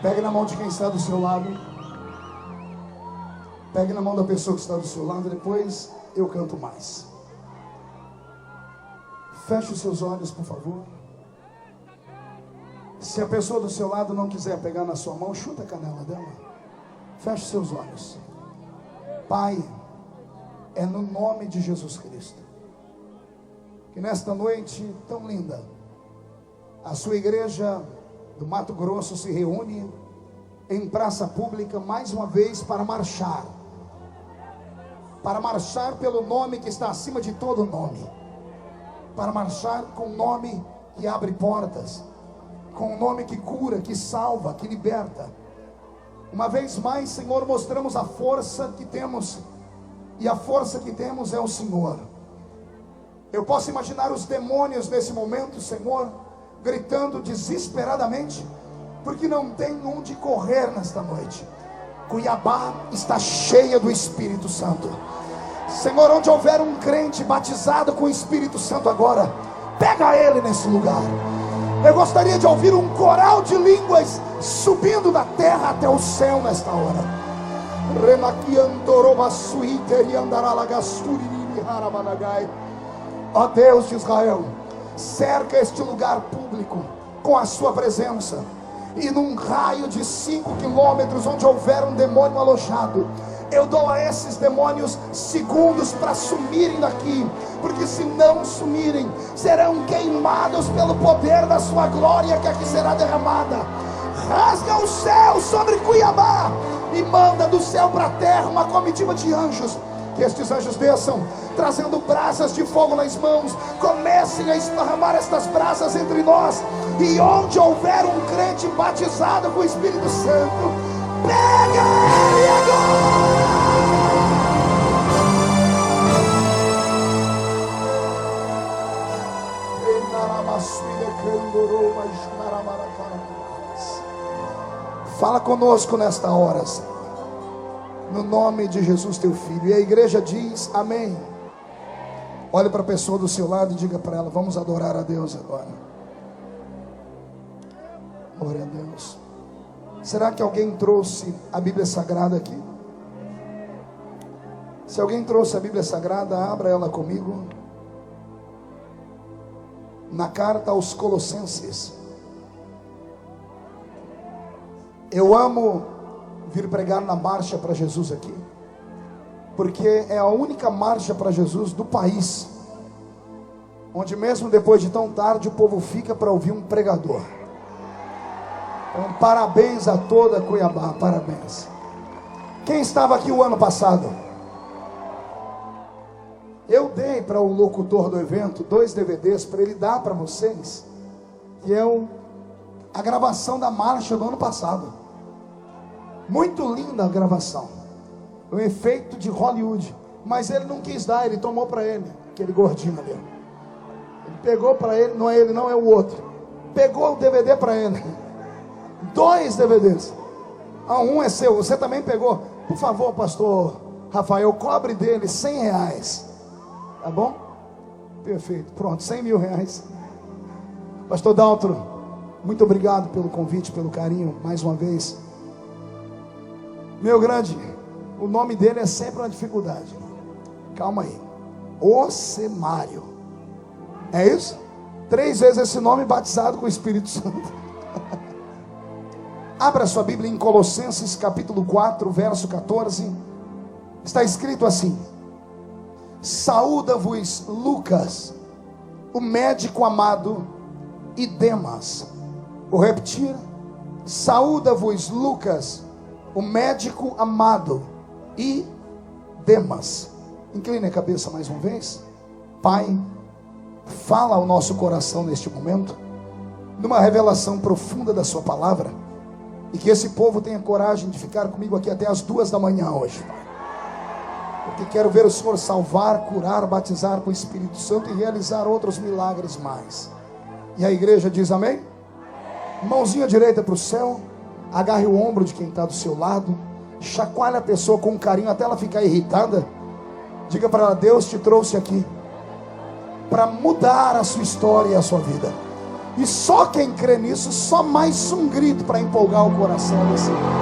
Pegue na mão de quem está do seu lado. Pegue na mão da pessoa que está do seu lado. Depois eu canto mais. Feche os seus olhos, por favor. Se a pessoa do seu lado não quiser pegar na sua mão, chuta a canela dela. Feche os seus olhos. Pai, é no nome de Jesus Cristo que nesta noite tão linda, a sua igreja do Mato Grosso se reúne em praça pública mais uma vez para marchar pelo nome que está acima de todo nome, para marchar com o nome que abre portas, com o nome que cura, que salva, que liberta. Uma vez mais, Senhor, mostramos a força que temos, e a força que temos é o Senhor. Eu posso imaginar os demônios nesse momento, Senhor, gritando desesperadamente, porque não tem onde correr nesta noite. Cuiabá está cheia do Espírito Santo. Senhor, onde houver um crente batizado com o Espírito Santo agora, pega ele nesse lugar. Eu gostaria de ouvir um coral de línguas subindo da terra até o céu nesta hora. Ó Deus de Israel, cerca este lugar público com a sua presença, e num raio de 5 quilômetros onde houver um demônio alojado, eu dou a esses demônios segundos para sumirem daqui, porque se não sumirem, serão queimados pelo poder da sua glória que aqui será derramada. Rasga o céu sobre Cuiabá e manda do céu para a terra uma comitiva de anjos. Que estes anjos desçam, trazendo brasas de fogo nas mãos, comecem a esparramar estas brasas entre nós, e onde houver um crente batizado com o Espírito Santo, pega ele agora! Fala conosco nesta hora, Senhor, no nome de Jesus teu Filho. E a igreja diz amém. Olhe para a pessoa do seu lado e diga para ela: vamos adorar a Deus agora. Glória a Deus. Será que alguém trouxe a Bíblia Sagrada aqui? Se alguém trouxe a Bíblia Sagrada, abra ela comigo. Na carta aos Colossenses. Eu amo vir pregar na marcha para Jesus aqui, porque é a única marcha para Jesus do país onde mesmo depois de tão tarde o povo fica para ouvir um pregador. Então, parabéns a toda Cuiabá, parabéns. Quem estava aqui o ano passado? Eu dei para o locutor do evento 2 DVDs para ele dar para vocês, que é a gravação da marcha do ano passado. Muito linda a gravação, um efeito de Hollywood, mas ele não quis dar, ele tomou para ele, aquele gordinho ali. Ele pegou para ele, não é ele não, é o outro. Pegou o DVD para ele, 2 DVDs. Um é seu, você também pegou. Por favor, pastor Rafael, cobre dele R$100, tá bom? Perfeito, pronto, R$100.000. Pastor Daltro, muito obrigado pelo convite, pelo carinho, mais uma vez. Meu grande, o nome dele é sempre uma dificuldade. Calma aí. Ocemário. É isso? 3 vezes esse nome batizado com o Espírito Santo. Abra sua Bíblia em Colossenses capítulo 4, verso 14. Está escrito assim: saúda-vos Lucas, o médico amado, e Demas. Vou repetir: saúda-vos Lucas, o médico amado, e Demas. Incline a cabeça mais uma vez. Pai, fala ao nosso coração neste momento, numa revelação profunda da sua palavra, e que esse povo tenha coragem de ficar comigo aqui até as 2 da manhã hoje, Pai, porque quero ver o Senhor salvar, curar, batizar com o Espírito Santo e realizar outros milagres mais. E a igreja diz amém? Mãozinha direita para o céu. Agarre o ombro de quem está do seu lado, chacoalhe a pessoa com carinho até ela ficar irritada. Diga para ela: Deus te trouxe aqui para mudar a sua história e a sua vida. E só quem crê nisso, só mais um grito para empolgar o coração desse pregador.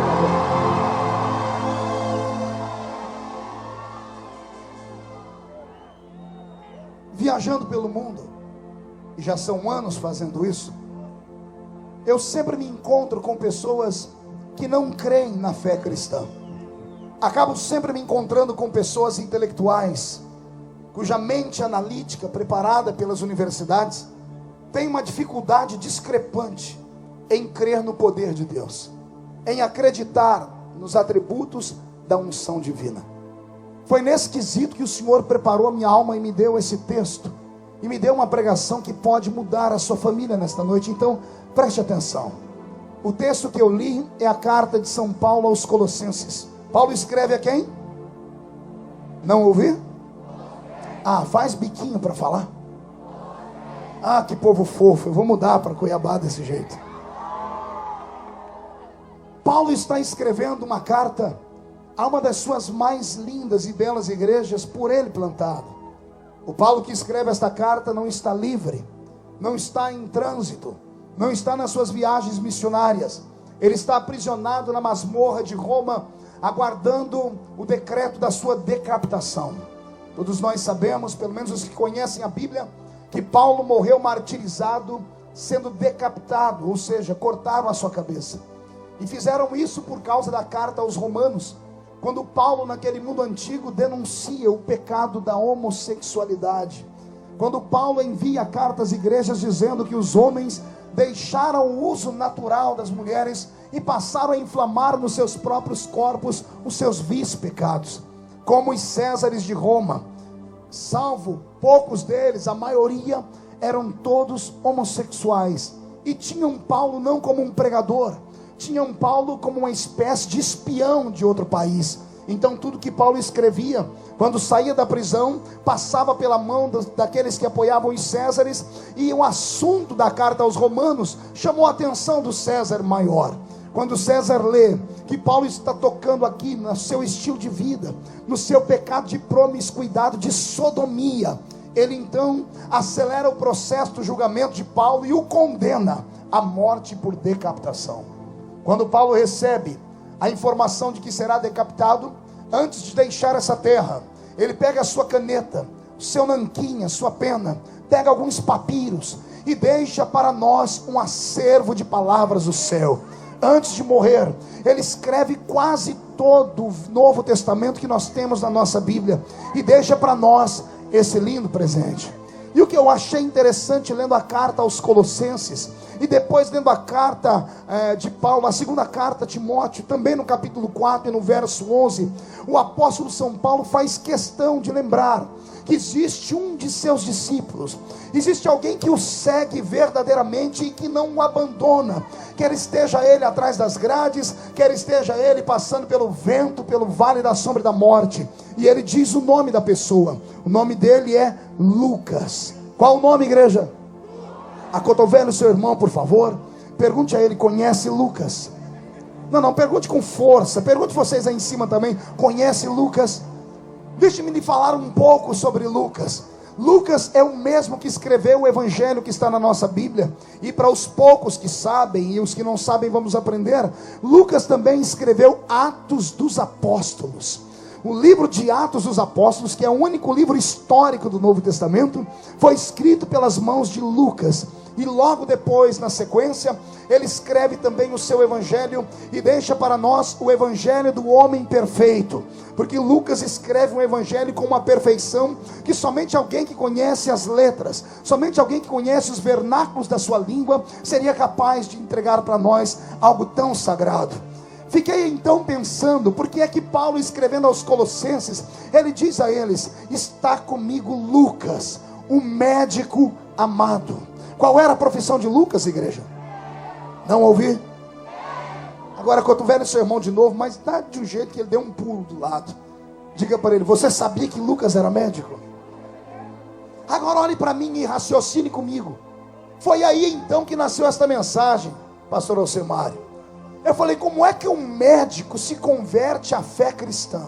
Viajando pelo mundo, e já são anos fazendo isso, eu sempre me encontro com pessoas que não creem na fé cristã. Acabo sempre me encontrando com pessoas intelectuais, cuja mente analítica, preparada pelas universidades, tem uma dificuldade discrepante em crer no poder de Deus, em acreditar nos atributos da unção divina. Foi nesse quesito que o Senhor preparou a minha alma e me deu esse texto, e me deu uma pregação que pode mudar a sua família nesta noite. Então preste atenção. O texto que eu li é a carta de São Paulo aos Colossenses. Paulo escreve a quem? Não ouvi? Faz biquinho para falar. Que povo fofo. Eu vou mudar para Cuiabá desse jeito. Paulo está escrevendo uma carta a uma das suas mais lindas e belas igrejas por ele plantado. O Paulo que escreve esta carta não está livre, não está em trânsito, não está nas suas viagens missionárias. Ele está aprisionado na masmorra de Roma, aguardando o decreto da sua decapitação. Todos nós sabemos, pelo menos os que conhecem a Bíblia, que Paulo morreu martirizado, sendo decapitado, ou seja, cortaram a sua cabeça. E fizeram isso por causa da carta aos Romanos, quando Paulo, naquele mundo antigo, denuncia o pecado da homossexualidade. Quando Paulo envia cartas às igrejas dizendo que os homens deixaram o uso natural das mulheres e passaram a inflamar nos seus próprios corpos os seus vice-pecados, como os Césares de Roma. Salvo poucos deles, a maioria eram todos homossexuais, e tinham Paulo não como um pregador, tinham Paulo como uma espécie de espião de outro país. Então tudo que Paulo escrevia, quando saía da prisão, passava pela mão daqueles que apoiavam os Césares, e o assunto da carta aos Romanos chamou a atenção do César maior. Quando César lê que Paulo está tocando aqui no seu estilo de vida, no seu pecado de promiscuidade, de sodomia, ele então acelera o processo do julgamento de Paulo e o condena à morte por decapitação. Quando Paulo recebe a informação de que será decapitado, antes de deixar essa terra, ele pega a sua caneta, o seu nanquim, a sua pena, pega alguns papiros e deixa para nós um acervo de palavras do céu. Antes de morrer, ele escreve quase todo o Novo Testamento que nós temos na nossa Bíblia e deixa para nós esse lindo presente. E o que eu achei interessante lendo a carta aos Colossenses, e depois lendo a carta de Paulo, a segunda carta a Timóteo, também no capítulo 4 e no verso 11, o apóstolo São Paulo faz questão de lembrar que existe um de seus discípulos, existe alguém que o segue verdadeiramente e que não o abandona, quer esteja ele atrás das grades, quer esteja ele passando pelo vento, pelo vale da sombra da morte. E ele diz o nome da pessoa, o nome dele é Lucas. Qual o nome, igreja? Acotovele o seu irmão, por favor, pergunte a ele: conhece Lucas? Não, pergunte com força, pergunte vocês aí em cima também: conhece Lucas? Deixe-me lhe falar um pouco sobre Lucas. Lucas é o mesmo que escreveu o evangelho que está na nossa Bíblia, e para os poucos que sabem, e os que não sabem vamos aprender, Lucas também escreveu Atos dos Apóstolos. O livro de Atos dos Apóstolos, que é o único livro histórico do Novo Testamento, foi escrito pelas mãos de Lucas. E logo depois, na sequência, ele escreve também o seu evangelho e deixa para nós o evangelho do homem perfeito, porque Lucas escreve um evangelho com uma perfeição que somente alguém que conhece as letras, somente alguém que conhece os vernáculos da sua língua seria capaz de entregar para nós algo tão sagrado. Fiquei então pensando, por que é que Paulo, escrevendo aos Colossenses, ele diz a eles: está comigo Lucas, um médico amado. Qual era a profissão de Lucas, igreja? Não ouvi? Agora cotovele seu irmão de novo, mas dá de um jeito que ele deu um pulo do lado. Diga para ele: você sabia que Lucas era médico? Agora olhe para mim e raciocine comigo. Foi aí então que nasceu esta mensagem, pastor Alcemário. Eu falei: como é que um médico se converte à fé cristã?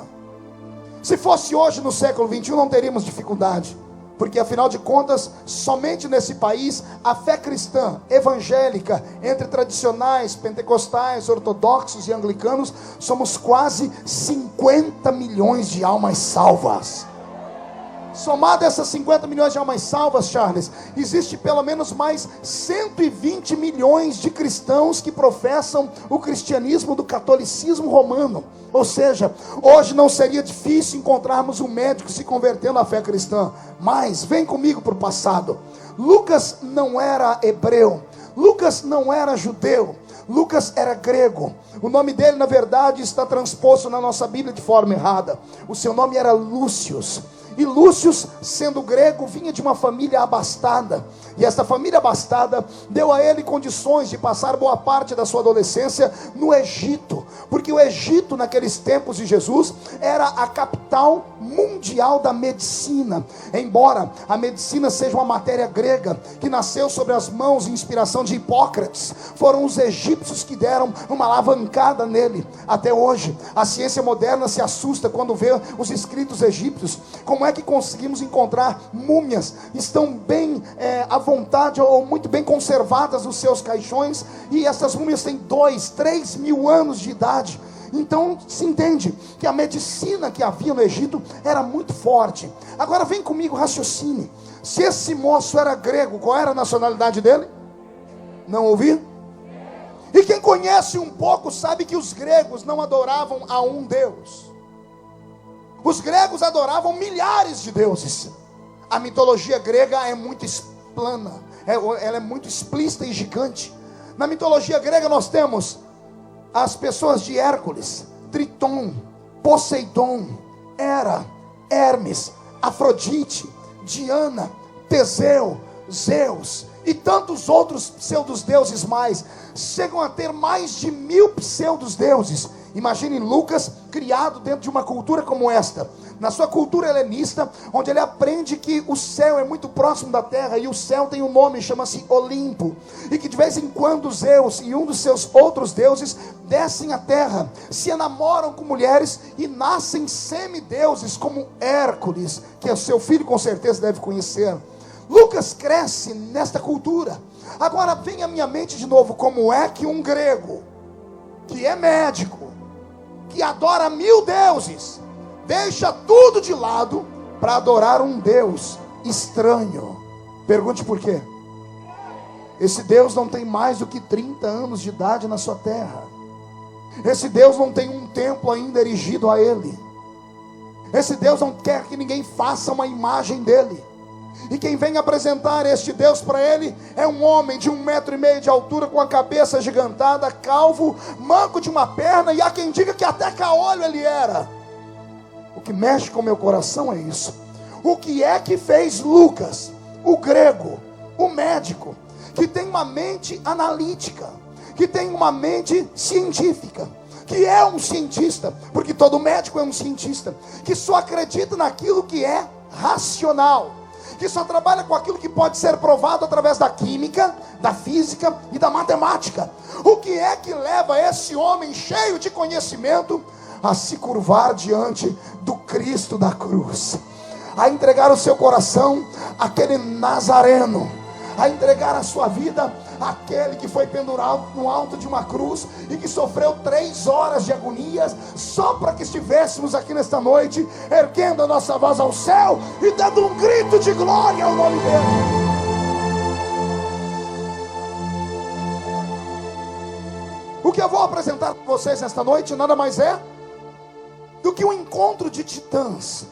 Se fosse hoje no século 21 não teríamos dificuldade. Porque afinal de contas, somente nesse país, a fé cristã, evangélica, entre tradicionais, pentecostais, ortodoxos e anglicanos, somos quase 50 milhões de almas salvas. Somado essas 50 milhões de almas salvas, Charles, existe pelo menos mais 120 milhões de cristãos que professam o cristianismo do catolicismo romano. Ou seja, hoje não seria difícil encontrarmos um médico se convertendo à fé cristã. Mas, vem comigo para o passado. Lucas não era hebreu, Lucas não era judeu, Lucas era grego. O nome dele, na verdade, está transposto na nossa Bíblia de forma errada. O seu nome era Lúcius. E Lúcio, sendo grego, vinha de uma família abastada. E essa família abastada deu a ele condições de passar boa parte da sua adolescência no Egito. Porque o Egito, naqueles tempos de Jesus, era a capital mundial da medicina. Embora a medicina seja uma matéria grega, que nasceu sobre as mãos e inspiração de Hipócrates, foram os egípcios que deram uma alavancada nele. Até hoje, a ciência moderna se assusta quando vê os escritos egípcios. Como é que conseguimos encontrar múmias? Estão bem à vontade ou muito bem conservadas nos seus caixões, e essas múmias têm 2, 3 mil anos de idade. Então se entende que a medicina que havia no Egito era muito forte. Agora vem comigo, raciocine. Se esse moço era grego, qual era a nacionalidade dele? Não ouvi? E quem conhece um pouco sabe que os gregos não adoravam a um Deus. Os gregos adoravam milhares de deuses. A mitologia grega é muito plana, ela é muito explícita e gigante. Na mitologia grega nós temos as pessoas de Hércules, Triton, Poseidon, Hera, Hermes, Afrodite, Diana, Teseu, Zeus e tantos outros pseudos-deuses mais. Chegam a ter mais de 1000 pseudos-deuses. Imagine Lucas criado dentro de uma cultura como esta, na sua cultura helenista, onde ele aprende que o céu é muito próximo da terra, e o céu tem um nome, chama-se Olimpo, e que de vez em quando Zeus e um dos seus outros deuses descem à terra, se enamoram com mulheres e nascem semideuses como Hércules, que o seu filho com certeza deve conhecer. Lucas cresce nesta cultura. Agora vem à minha mente de novo, como é que um grego, que é médico, que adora 1000 deuses, deixa tudo de lado para adorar um Deus estranho? Pergunte por quê. Esse Deus não tem mais do que 30 anos de idade na sua terra. Esse Deus não tem um templo ainda erigido a ele. Esse Deus não quer que ninguém faça uma imagem dele. E quem vem apresentar este Deus para ele é um homem de 1,5 metro de altura, com a cabeça agigantada, calvo, manco de uma perna, e há quem diga que até caolho ele era. O que mexe com o meu coração é isso. O que é que fez Lucas, o grego, o médico, que tem uma mente analítica, que tem uma mente científica, que é um cientista, porque todo médico é um cientista, que só acredita naquilo que é racional, que só trabalha com aquilo que pode ser provado através da química, da física e da matemática. O que é que leva esse homem cheio de conhecimento a se curvar diante do Cristo da cruz, a entregar o seu coração àquele Nazareno, a entregar a sua vida àquele que foi pendurado no alto de uma cruz e que sofreu 3 horas de agonias, só para que estivéssemos aqui nesta noite, erguendo a nossa voz ao céu e dando um grito de glória ao nome dele. O que eu vou apresentar para vocês nesta noite nada mais é do que um encontro de titãs.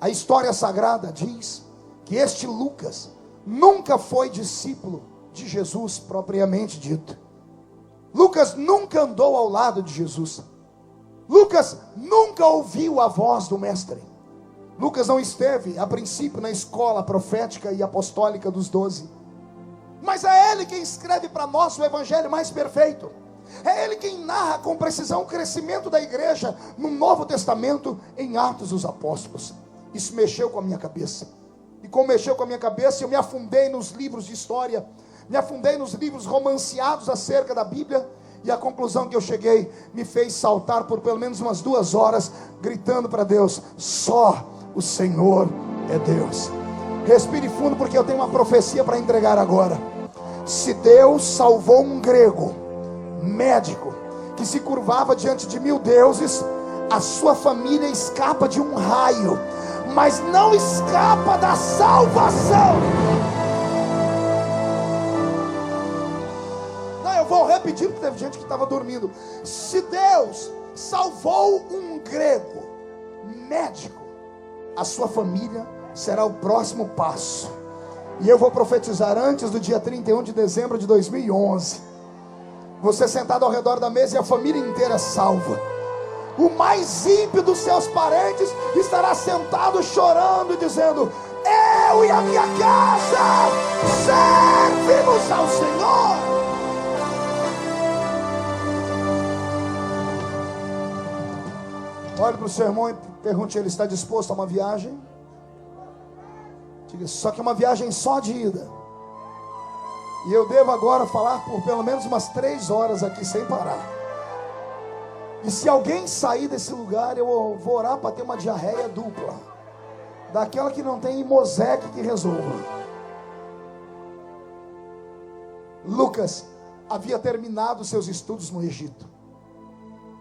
A história sagrada diz que este Lucas nunca foi discípulo de Jesus propriamente dito. Lucas nunca andou ao lado de Jesus. Lucas nunca ouviu a voz do mestre. Lucas não esteve a princípio na escola profética e apostólica dos 12. Mas é ele quem escreve para nós o evangelho mais perfeito. É ele quem narra com precisão o crescimento da igreja no Novo Testamento, em Atos dos Apóstolos. Isso mexeu com a minha cabeça. E como mexeu com a minha cabeça, eu me afundei nos livros de história, me afundei nos livros romanceados acerca da Bíblia, e a conclusão que eu cheguei me fez saltar por pelo menos umas 2 horas, gritando para Deus: só o Senhor é Deus. Respire fundo, porque eu tenho uma profecia para entregar agora. Se Deus salvou um grego, médico, que se curvava diante de 1000 deuses, a sua família escapa de um raio, mas não escapa da salvação. Não, eu vou repetir, porque teve gente que estava dormindo. Se Deus salvou um grego, médico, a sua família será o próximo passo. E eu vou profetizar antes do dia 31 de dezembro de 2011. Você sentado ao redor da mesa e a família inteira salva. O mais ímpio dos seus parentes estará sentado chorando e dizendo: eu e a minha casa servimos ao Senhor. Olhe para o seu irmão e pergunte: ele está disposto a uma viagem? Diga: só que é uma viagem só de ida. E eu devo agora falar por pelo menos umas 3 horas aqui sem parar. E se alguém sair desse lugar, eu vou orar para ter uma diarreia dupla, daquela que não tem Mosaic que resolva. Lucas havia terminado seus estudos no Egito.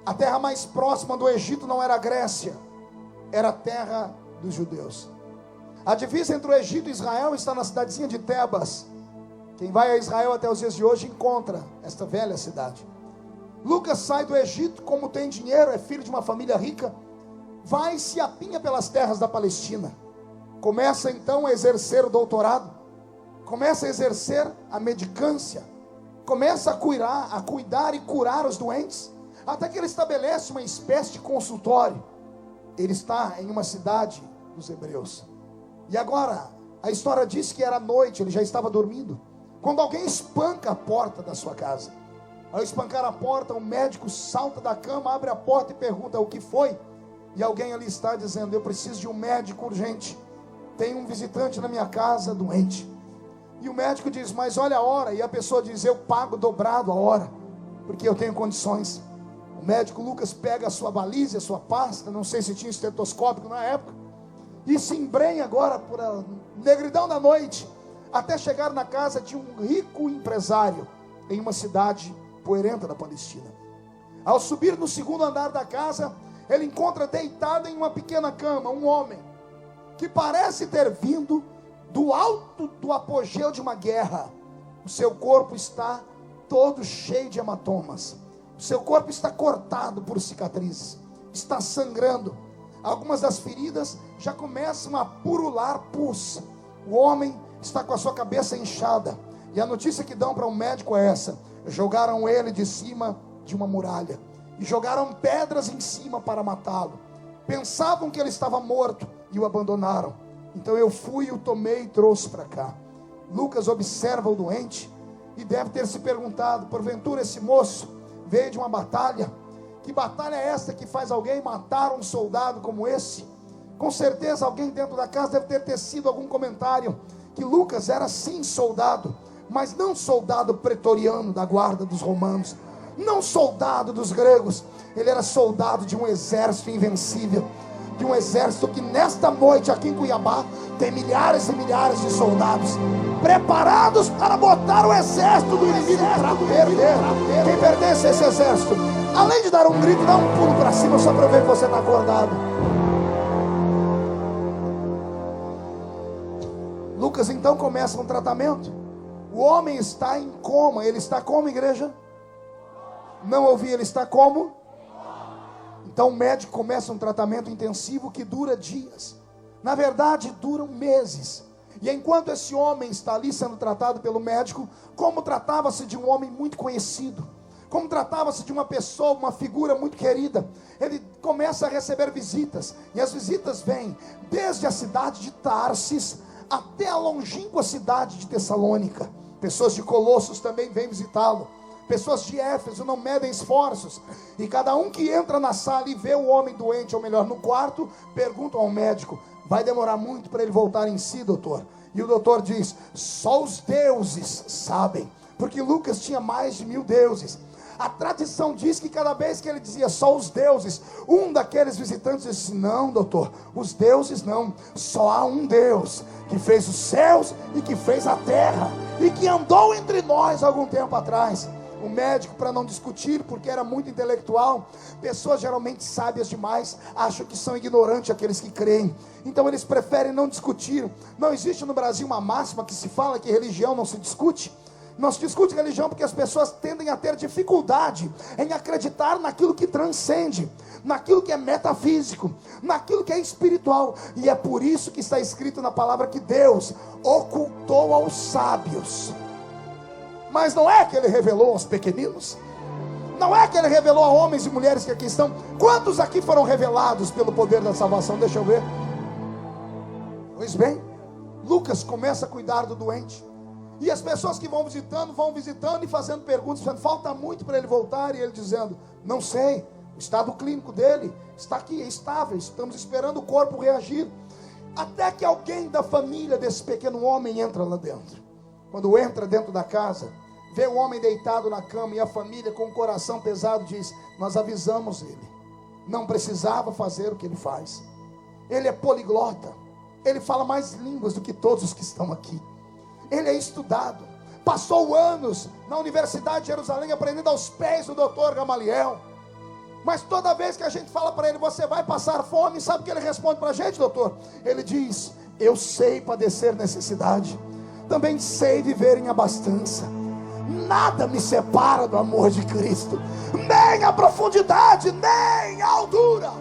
A terra mais próxima do Egito não era a Grécia, era a terra dos judeus. A divisa entre o Egito e Israel está na cidadezinha de Tebas. Quem vai a Israel até os dias de hoje encontra esta velha cidade. Lucas sai do Egito, como tem dinheiro, é filho de uma família rica, vai e se apinha pelas terras da Palestina. Começa então a exercer o doutorado, começa a exercer a medicância, começa a cuidar e curar os doentes, até que ele estabelece uma espécie de consultório. Ele está em uma cidade dos hebreus. E agora, a história diz que era noite, ele já estava dormindo, quando alguém espanca a porta da sua casa. Ao espancar a porta, o médico salta da cama, abre a porta e pergunta: o que foi? E alguém ali está dizendo: eu preciso de um médico urgente, tem um visitante na minha casa doente. E o médico diz: mas olha a hora. E a pessoa diz: eu pago dobrado a hora, porque eu tenho condições. O médico Lucas pega a sua baliza, a sua pasta, não sei se tinha estetoscópio na época, e se embrenha agora por a negridão da noite, até chegar na casa de um rico empresário, em uma cidade poeirenta da Palestina. Ao subir no segundo andar da casa, ele encontra deitado em uma pequena cama um homem, que parece ter vindo do alto do apogeu de uma guerra. O seu corpo está todo cheio de hematomas, o seu corpo está cortado por cicatrizes, está sangrando. Algumas das feridas já começam a purular pus. O homem está com a sua cabeça inchada, e a notícia que dão para o médico é essa: jogaram ele de cima de uma muralha, e jogaram pedras em cima para matá-lo. Pensavam que ele estava morto e o abandonaram. Então eu fui, o tomei e trouxe para cá. Lucas observa o doente e deve ter se perguntado: porventura esse moço veio de uma batalha? Que batalha é essa que faz alguém matar um soldado como esse? Com certeza alguém dentro da casa deve ter tecido algum comentário que Lucas era sim soldado, mas não soldado pretoriano da guarda dos romanos, não soldado dos gregos. Ele era soldado de um exército invencível, de um exército que nesta noite aqui em Cuiabá tem milhares e milhares de soldados preparados para botar o exército do inimigo para perder. Quem pertence a esse exército, além de dar um grito, dá um pulo para cima só para ver que você está acordado. Lucas então começa um tratamento. O homem está em coma. Ele está como, igreja? Não ouvi, ele está como? Então o médico começa um tratamento intensivo que dura dias. Na verdade, duram meses. E enquanto esse homem está ali sendo tratado pelo médico, como tratava-se de um homem muito conhecido, como tratava-se de uma pessoa, uma figura muito querida, ele começa a receber visitas. E as visitas vêm desde a cidade de Tarsis até a longínqua cidade de Tessalônica. Pessoas de Colossos também vêm visitá-lo. Pessoas de Éfeso não medem esforços. E cada um que entra na sala e vê o homem doente, ou melhor, no quarto, pergunta ao médico: vai demorar muito para ele voltar em si, doutor? E o doutor diz: só os deuses sabem. Porque Lucas tinha mais de 1000 deuses. A tradição diz que cada vez que ele dizia só os deuses, um daqueles visitantes disse: não, doutor, os deuses não, só há um Deus, que fez os céus e que fez a terra, e que andou entre nós algum tempo atrás. O médico, para não discutir, porque era muito intelectual, pessoas geralmente sábias demais, acham que são ignorantes aqueles que creem, então eles preferem não discutir. Não existe no Brasil uma máxima que se fala que religião não se discute? Não se discute religião porque as pessoas tendem a ter dificuldade em acreditar naquilo que transcende, naquilo que é metafísico, naquilo que é espiritual. E é por isso que está escrito na palavra que Deus ocultou aos sábios. Mas não é que ele revelou aos pequeninos? Não é que ele revelou a homens e mulheres que aqui estão? Quantos aqui foram revelados pelo poder da salvação? Deixa eu ver. Pois bem, Lucas começa a cuidar do doente. E as pessoas que vão visitando e fazendo perguntas, dizendo, falta muito para ele voltar. E ele dizendo, não sei, o estado clínico dele está aqui, é estável, estamos esperando o corpo reagir. Até que alguém da família desse pequeno homem entra lá dentro. Quando entra dentro da casa, vê o homem deitado na cama, e a família com o coração pesado diz, nós avisamos ele, não precisava fazer o que ele faz. Ele é poliglota, ele fala mais línguas do que todos os que estão aqui. Ele é estudado, passou anos na Universidade de Jerusalém aprendendo aos pés do doutor Gamaliel. Mas toda vez que a gente fala para ele, você vai passar fome, sabe o que ele responde para a gente, doutor? Ele diz, eu sei padecer necessidade, também sei viver em abastança. Nada me separa do amor de Cristo, nem a profundidade, nem a altura.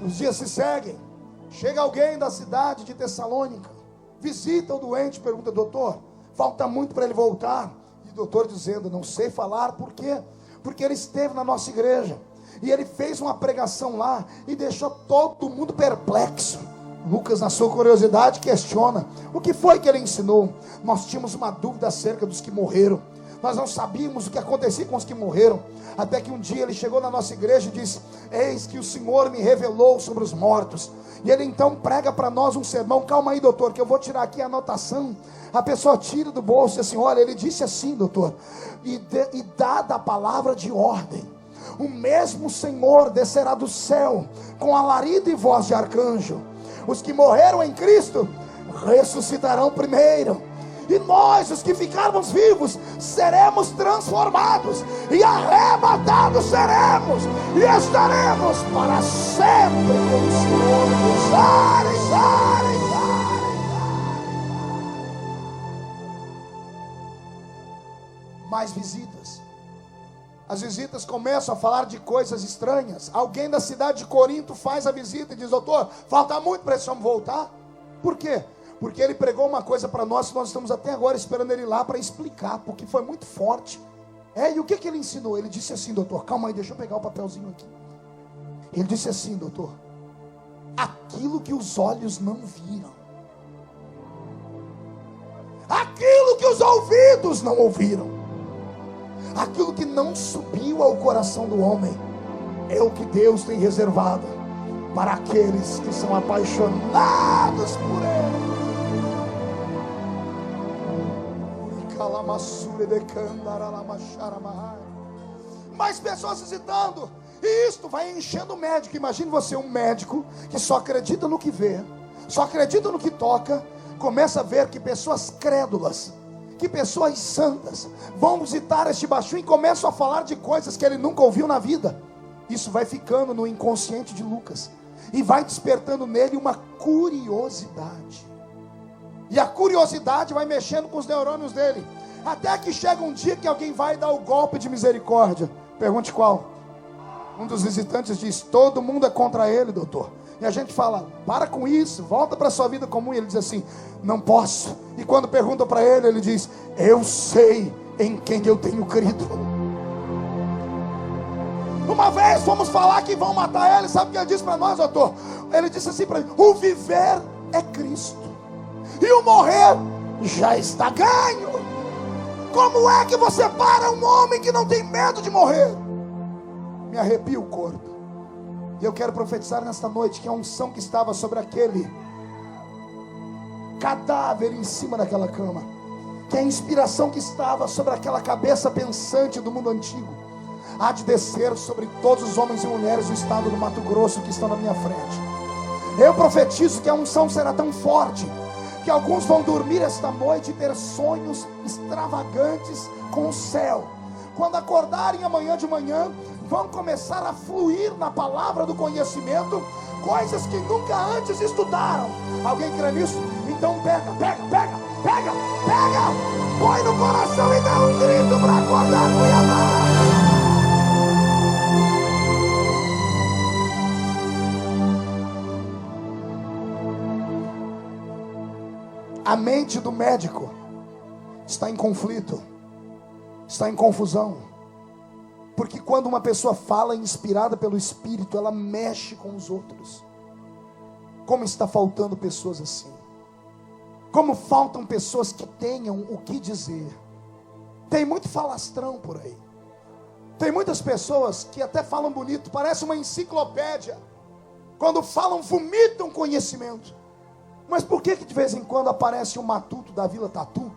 Os dias se seguem, chega alguém da cidade de Tessalônica, visita o doente, pergunta, doutor, falta muito para ele voltar? E o doutor dizendo, não sei falar, por quê? Porque ele esteve na nossa igreja, e ele fez uma pregação lá, e deixou todo mundo perplexo. Lucas, na sua curiosidade, questiona, o que foi que ele ensinou? Nós tínhamos uma dúvida acerca dos que morreram, nós não sabíamos o que acontecia com os que morreram, até que um dia ele chegou na nossa igreja e disse, eis que o Senhor me revelou sobre os mortos. E ele então prega para nós um sermão. Calma aí, doutor, que eu vou tirar aqui a anotação. A pessoa tira do bolso e assim, olha, ele disse assim, doutor, e dada a palavra de ordem, o mesmo Senhor descerá do céu com alarido e voz de arcanjo. Os que morreram em Cristo ressuscitarão primeiro, e nós, os que ficarmos vivos, seremos transformados e arrebatados seremos, e estaremos para sempre com o Senhor nos ares. Mais visitas. As visitas começam a falar de coisas estranhas. Alguém da cidade de Corinto faz a visita e diz, doutor, falta muito para esse homem voltar. Por quê? Porque ele pregou uma coisa para nós que nós estamos até agora esperando ele lá para explicar, porque foi muito forte. E o que ele ensinou? Ele disse assim, doutor, calma aí, deixa eu pegar o papelzinho aqui. Ele disse assim, doutor, aquilo que os olhos não viram, aquilo que os ouvidos não ouviram, aquilo que não subiu ao coração do homem, é o que Deus tem reservado para aqueles que são apaixonados por Ele. Mais pessoas visitando, e isto vai enchendo o médico. Imagine você, um médico que só acredita no que vê, só acredita no que toca, começa a ver que pessoas crédulas, que pessoas santas vão visitar este baixinho e começam a falar de coisas que ele nunca ouviu na vida. Isso vai ficando no inconsciente de Lucas e vai despertando nele uma curiosidade, e a curiosidade vai mexendo com os neurônios dele, até que chega um dia que alguém vai dar o golpe de misericórdia. Pergunte qual? Um dos visitantes diz, todo mundo é contra ele, doutor. E a gente fala, para com isso, volta para a sua vida comum. E ele diz assim, não posso. E quando perguntam para ele, ele diz, eu sei em quem eu tenho crido. Uma vez fomos falar que vão matar ele. Sabe o que ele disse para nós, doutor? Ele disse assim para mim, o viver é Cristo, e o morrer já está ganho. Como é que você para um homem que não tem medo de morrer? Me arrepia o corpo. E eu quero profetizar nesta noite que a unção que estava sobre aquele cadáver em cima daquela cama que a inspiração que estava sobre aquela cabeça pensante do mundo antigo há de descer sobre todos os homens e mulheres do estado do Mato Grosso que estão na minha frente. Eu profetizo que a unção será tão forte que alguns vão dormir esta noite e ter sonhos extravagantes com o céu. Quando acordarem amanhã de manhã, vão começar a fluir na palavra do conhecimento, coisas que nunca antes estudaram. Alguém crê nisso? Então pega, põe no coração e dá um grito para acordar, Cuiabá. A mente do médico está em conflito, está em confusão, porque quando uma pessoa fala inspirada pelo Espírito, ela mexe com os outros. Como está faltando pessoas assim? Como faltam pessoas que tenham o que dizer? Tem muito falastrão por aí. Tem muitas pessoas que até falam bonito, parece uma enciclopédia. Quando falam, vomitam conhecimento. Mas por que de vez em quando aparece um matuto da Vila Tatu,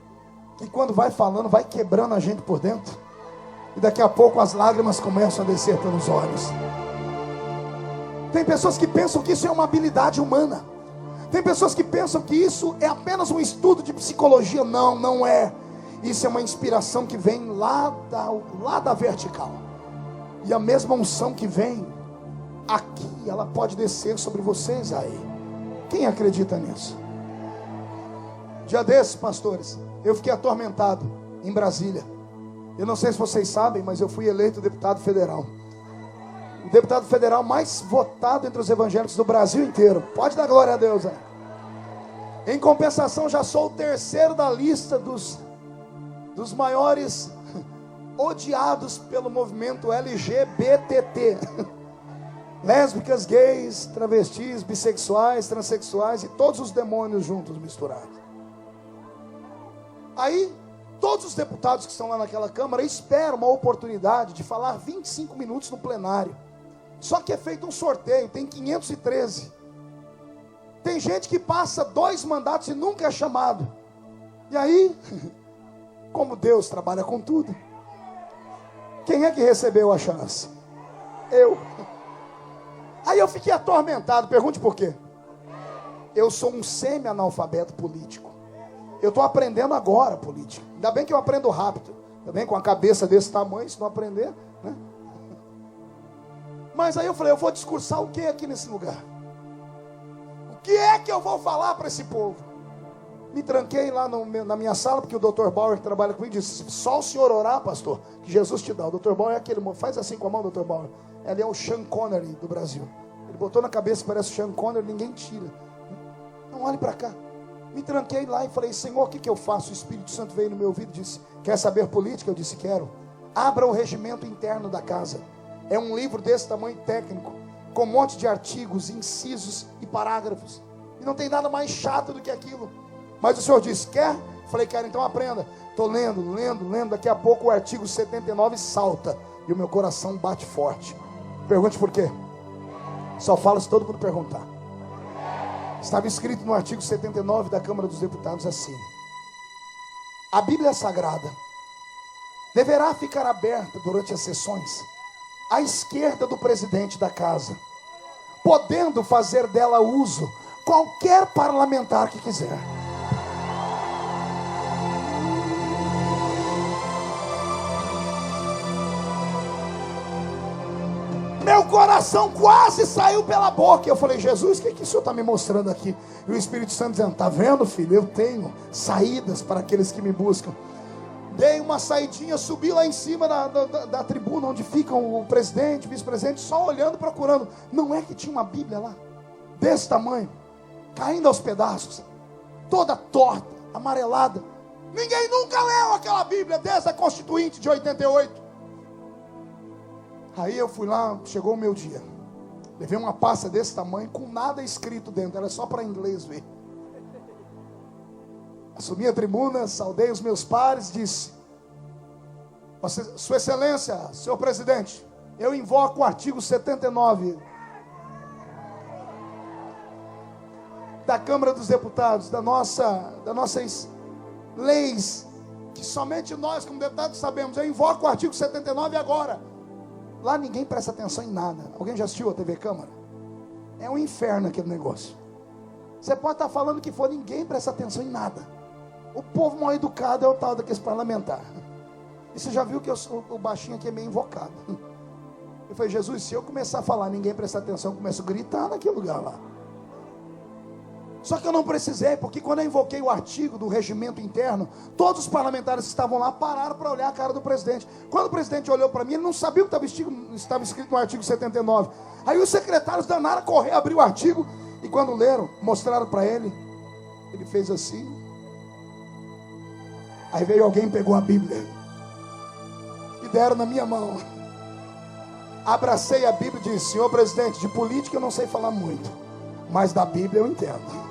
que quando vai falando, vai quebrando a gente por dentro, e daqui a pouco as lágrimas começam a descer pelos olhos? Tem pessoas que pensam que isso é uma habilidade humana. Tem pessoas que pensam que isso é apenas um estudo de psicologia. Não, não é. Isso é uma inspiração que vem lá da vertical. E a mesma unção que vem aqui, ela pode descer sobre vocês aí. Quem acredita nisso? Dia desses, pastores, eu fiquei atormentado em Brasília. Eu não sei se vocês sabem, mas eu fui eleito deputado federal. O deputado federal mais votado entre os evangélicos do Brasil inteiro. Pode dar glória a Deus, né? Em compensação, já sou o terceiro da lista dos maiores odiados pelo movimento LGBT. Lésbicas, gays, travestis, bissexuais, transexuais e todos os demônios juntos misturados. Aí, todos os deputados que estão lá naquela Câmara esperam uma oportunidade de falar 25 minutos no plenário. Só que é feito um sorteio, tem 513. Tem gente que passa 2 mandatos e nunca é chamado. E aí, como Deus trabalha com tudo, quem é que recebeu a chance? Eu. Aí eu fiquei atormentado, pergunte por quê. Eu sou um semi-analfabeto político. Eu estou aprendendo agora política. Ainda bem que eu aprendo rápido. Ainda bem com a cabeça desse tamanho, se não aprender, né? Mas aí eu falei, eu vou discursar o que aqui nesse lugar? O que é que eu vou falar para esse povo? Me tranquei lá na minha sala, porque o Dr. Bauer que trabalha comigo disse, só o senhor orar, pastor, que Jesus te dá. O Dr. Bauer é aquele, faz assim com a mão, Dr. Bauer. Ele é o Sean Connery do Brasil. Ele botou na cabeça que parece o Sean Connery, ninguém tira. Não, olhe para cá. Me tranquei lá e falei, Senhor, o que eu faço? O Espírito Santo veio no meu ouvido e disse, quer saber política? Eu disse, quero. Abra o regimento interno da casa. É um livro desse tamanho técnico, com um monte de artigos, incisos e parágrafos. E não tem nada mais chato do que aquilo. Mas o Senhor disse, quer? Falei, quero, então aprenda. Estou lendo. Daqui a pouco o artigo 79 salta. E o meu coração bate forte. Pergunte por quê. Só falo se todo mundo perguntar. Estava escrito no artigo 79 da Câmara dos Deputados assim: a Bíblia Sagrada deverá ficar aberta durante as sessões à esquerda do presidente da casa, podendo fazer dela uso qualquer parlamentar que quiser. Meu coração quase saiu pela boca. Eu falei, Jesus, o que o Senhor está me mostrando aqui? E o Espírito Santo dizendo, está vendo, filho? Eu tenho saídas para aqueles que me buscam. Dei uma saidinha, subi lá em cima da tribuna onde ficam o presidente, o vice-presidente, só olhando, procurando. Não é que tinha uma Bíblia lá, desse tamanho, caindo aos pedaços, toda torta, amarelada. Ninguém nunca leu aquela Bíblia desde a Constituinte de 88. Aí eu fui lá, chegou o meu dia. Levei uma pasta desse tamanho, com nada escrito dentro, era só para inglês ver. Assumi a tribuna, saudei os meus pares, disse, Sua Excelência, senhor presidente, eu invoco o artigo 79 da Câmara dos Deputados, das nossas leis que somente nós, como deputados, sabemos. Eu invoco o artigo 79 agora. Lá ninguém presta atenção em nada. Alguém já assistiu a TV Câmara? É um inferno aquele negócio. Você pode estar falando que for, ninguém presta atenção em nada. O povo mal educado é o tal daqueles parlamentares. E você já viu que o baixinho aqui é meio invocado. Eu falei, Jesus, se eu começar a falar, ninguém presta atenção, eu começo a gritar naquele lugar lá. Só que eu não precisei, porque quando eu invoquei o artigo do regimento interno, todos os parlamentares que estavam lá pararam para olhar a cara do presidente. Quando o presidente olhou para mim, ele não sabia o que estava escrito no artigo 79. Aí os secretários danaram a correr, abriu o artigo, e quando leram, mostraram para ele, ele fez assim. Aí veio alguém e pegou a Bíblia e deram na minha mão. Abracei a Bíblia e disse, senhor presidente, de política eu não sei falar muito, mas da Bíblia eu entendo.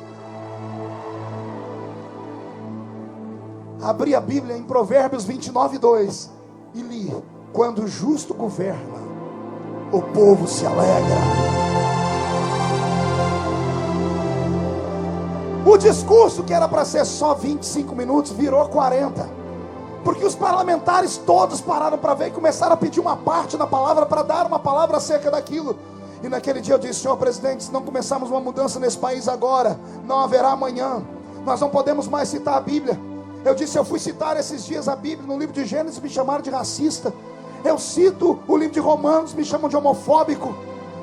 Abri a Bíblia em Provérbios 29:2 e li, quando o justo governa, o povo se alegra. O discurso que era para ser só 25 minutos virou 40, porque os parlamentares todos pararam para ver e começaram a pedir uma parte da palavra, para dar uma palavra acerca daquilo. E naquele dia eu disse, senhor presidente, se não começarmos uma mudança nesse país agora, não haverá amanhã. Nós não podemos mais citar a Bíblia. Eu disse, eu fui citar esses dias a Bíblia, no livro de Gênesis me chamaram de racista. Eu cito o livro de Romanos, me chamam de homofóbico.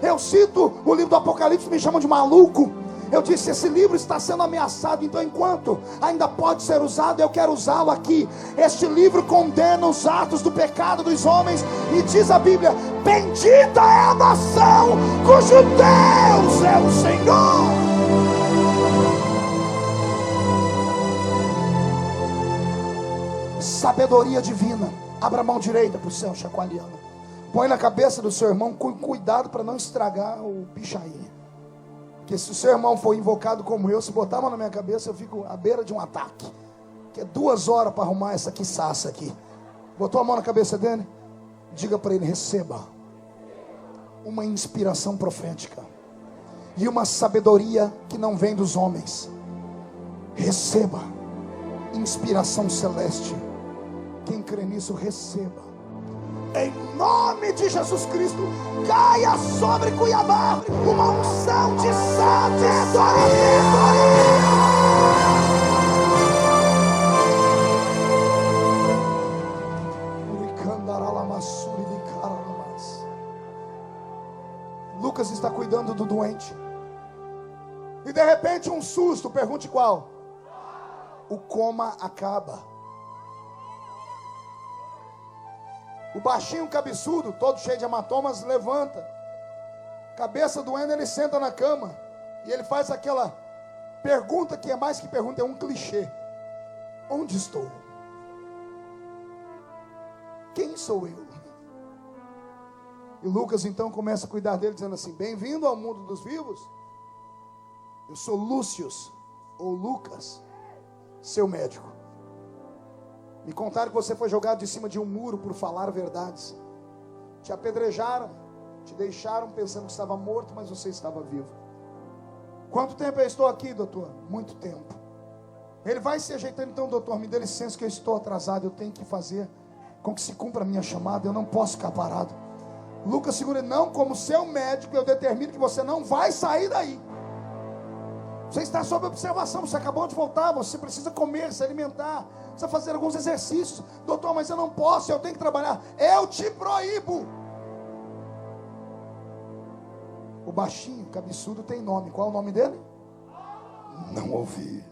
Eu cito o livro do Apocalipse, me chamam de maluco. Eu disse, esse livro está sendo ameaçado, então enquanto ainda pode ser usado, eu quero usá-lo aqui. Este livro condena os atos do pecado dos homens, e diz a Bíblia, bendita é a nação cujo Deus é o Senhor. Sabedoria divina. Abra a mão direita para o céu, chacoalhando. Põe na cabeça do seu irmão, com cuidado para não estragar o pichain. Porque se o seu irmão for invocado como eu, se botar a mão na minha cabeça, eu fico à beira de um ataque. Que é 2 horas para arrumar essa quiçaça aqui. Botou a mão na cabeça dele? Diga para ele, receba uma inspiração profética e uma sabedoria que não vem dos homens. Receba inspiração celeste. Quem crê nisso, receba. Em nome de Jesus Cristo, caia sobre Cuiabá uma unção de sabedoria. Lucas está cuidando do doente. E de repente um susto, pergunte qual? O coma acaba. O baixinho cabeçudo, todo cheio de hematomas, levanta. Cabeça doendo, ele senta na cama. E ele faz aquela pergunta que é mais que pergunta, é um clichê. Onde estou? Quem sou eu? E Lucas então começa a cuidar dele, dizendo assim, bem-vindo ao mundo dos vivos. Eu sou Lúcius, ou Lucas, seu médico. Me contaram que você foi jogado de cima de um muro por falar verdades. Te apedrejaram, te deixaram pensando que estava morto, mas você estava vivo. Quanto tempo eu estou aqui, doutor? Muito tempo. Ele vai se ajeitando, então, doutor, me dê licença que eu estou atrasado, eu tenho que fazer com que se cumpra a minha chamada, eu não posso ficar parado. Lucas segura, não, como seu médico, eu determino que você não vai sair daí. Você está sob observação, você acabou de voltar, você precisa comer, se alimentar, precisa fazer alguns exercícios. Doutor, mas eu não posso, eu tenho que trabalhar. Eu te proíbo. O baixinho, cabeçudo, tem nome. Qual é o nome dele? Não ouvi.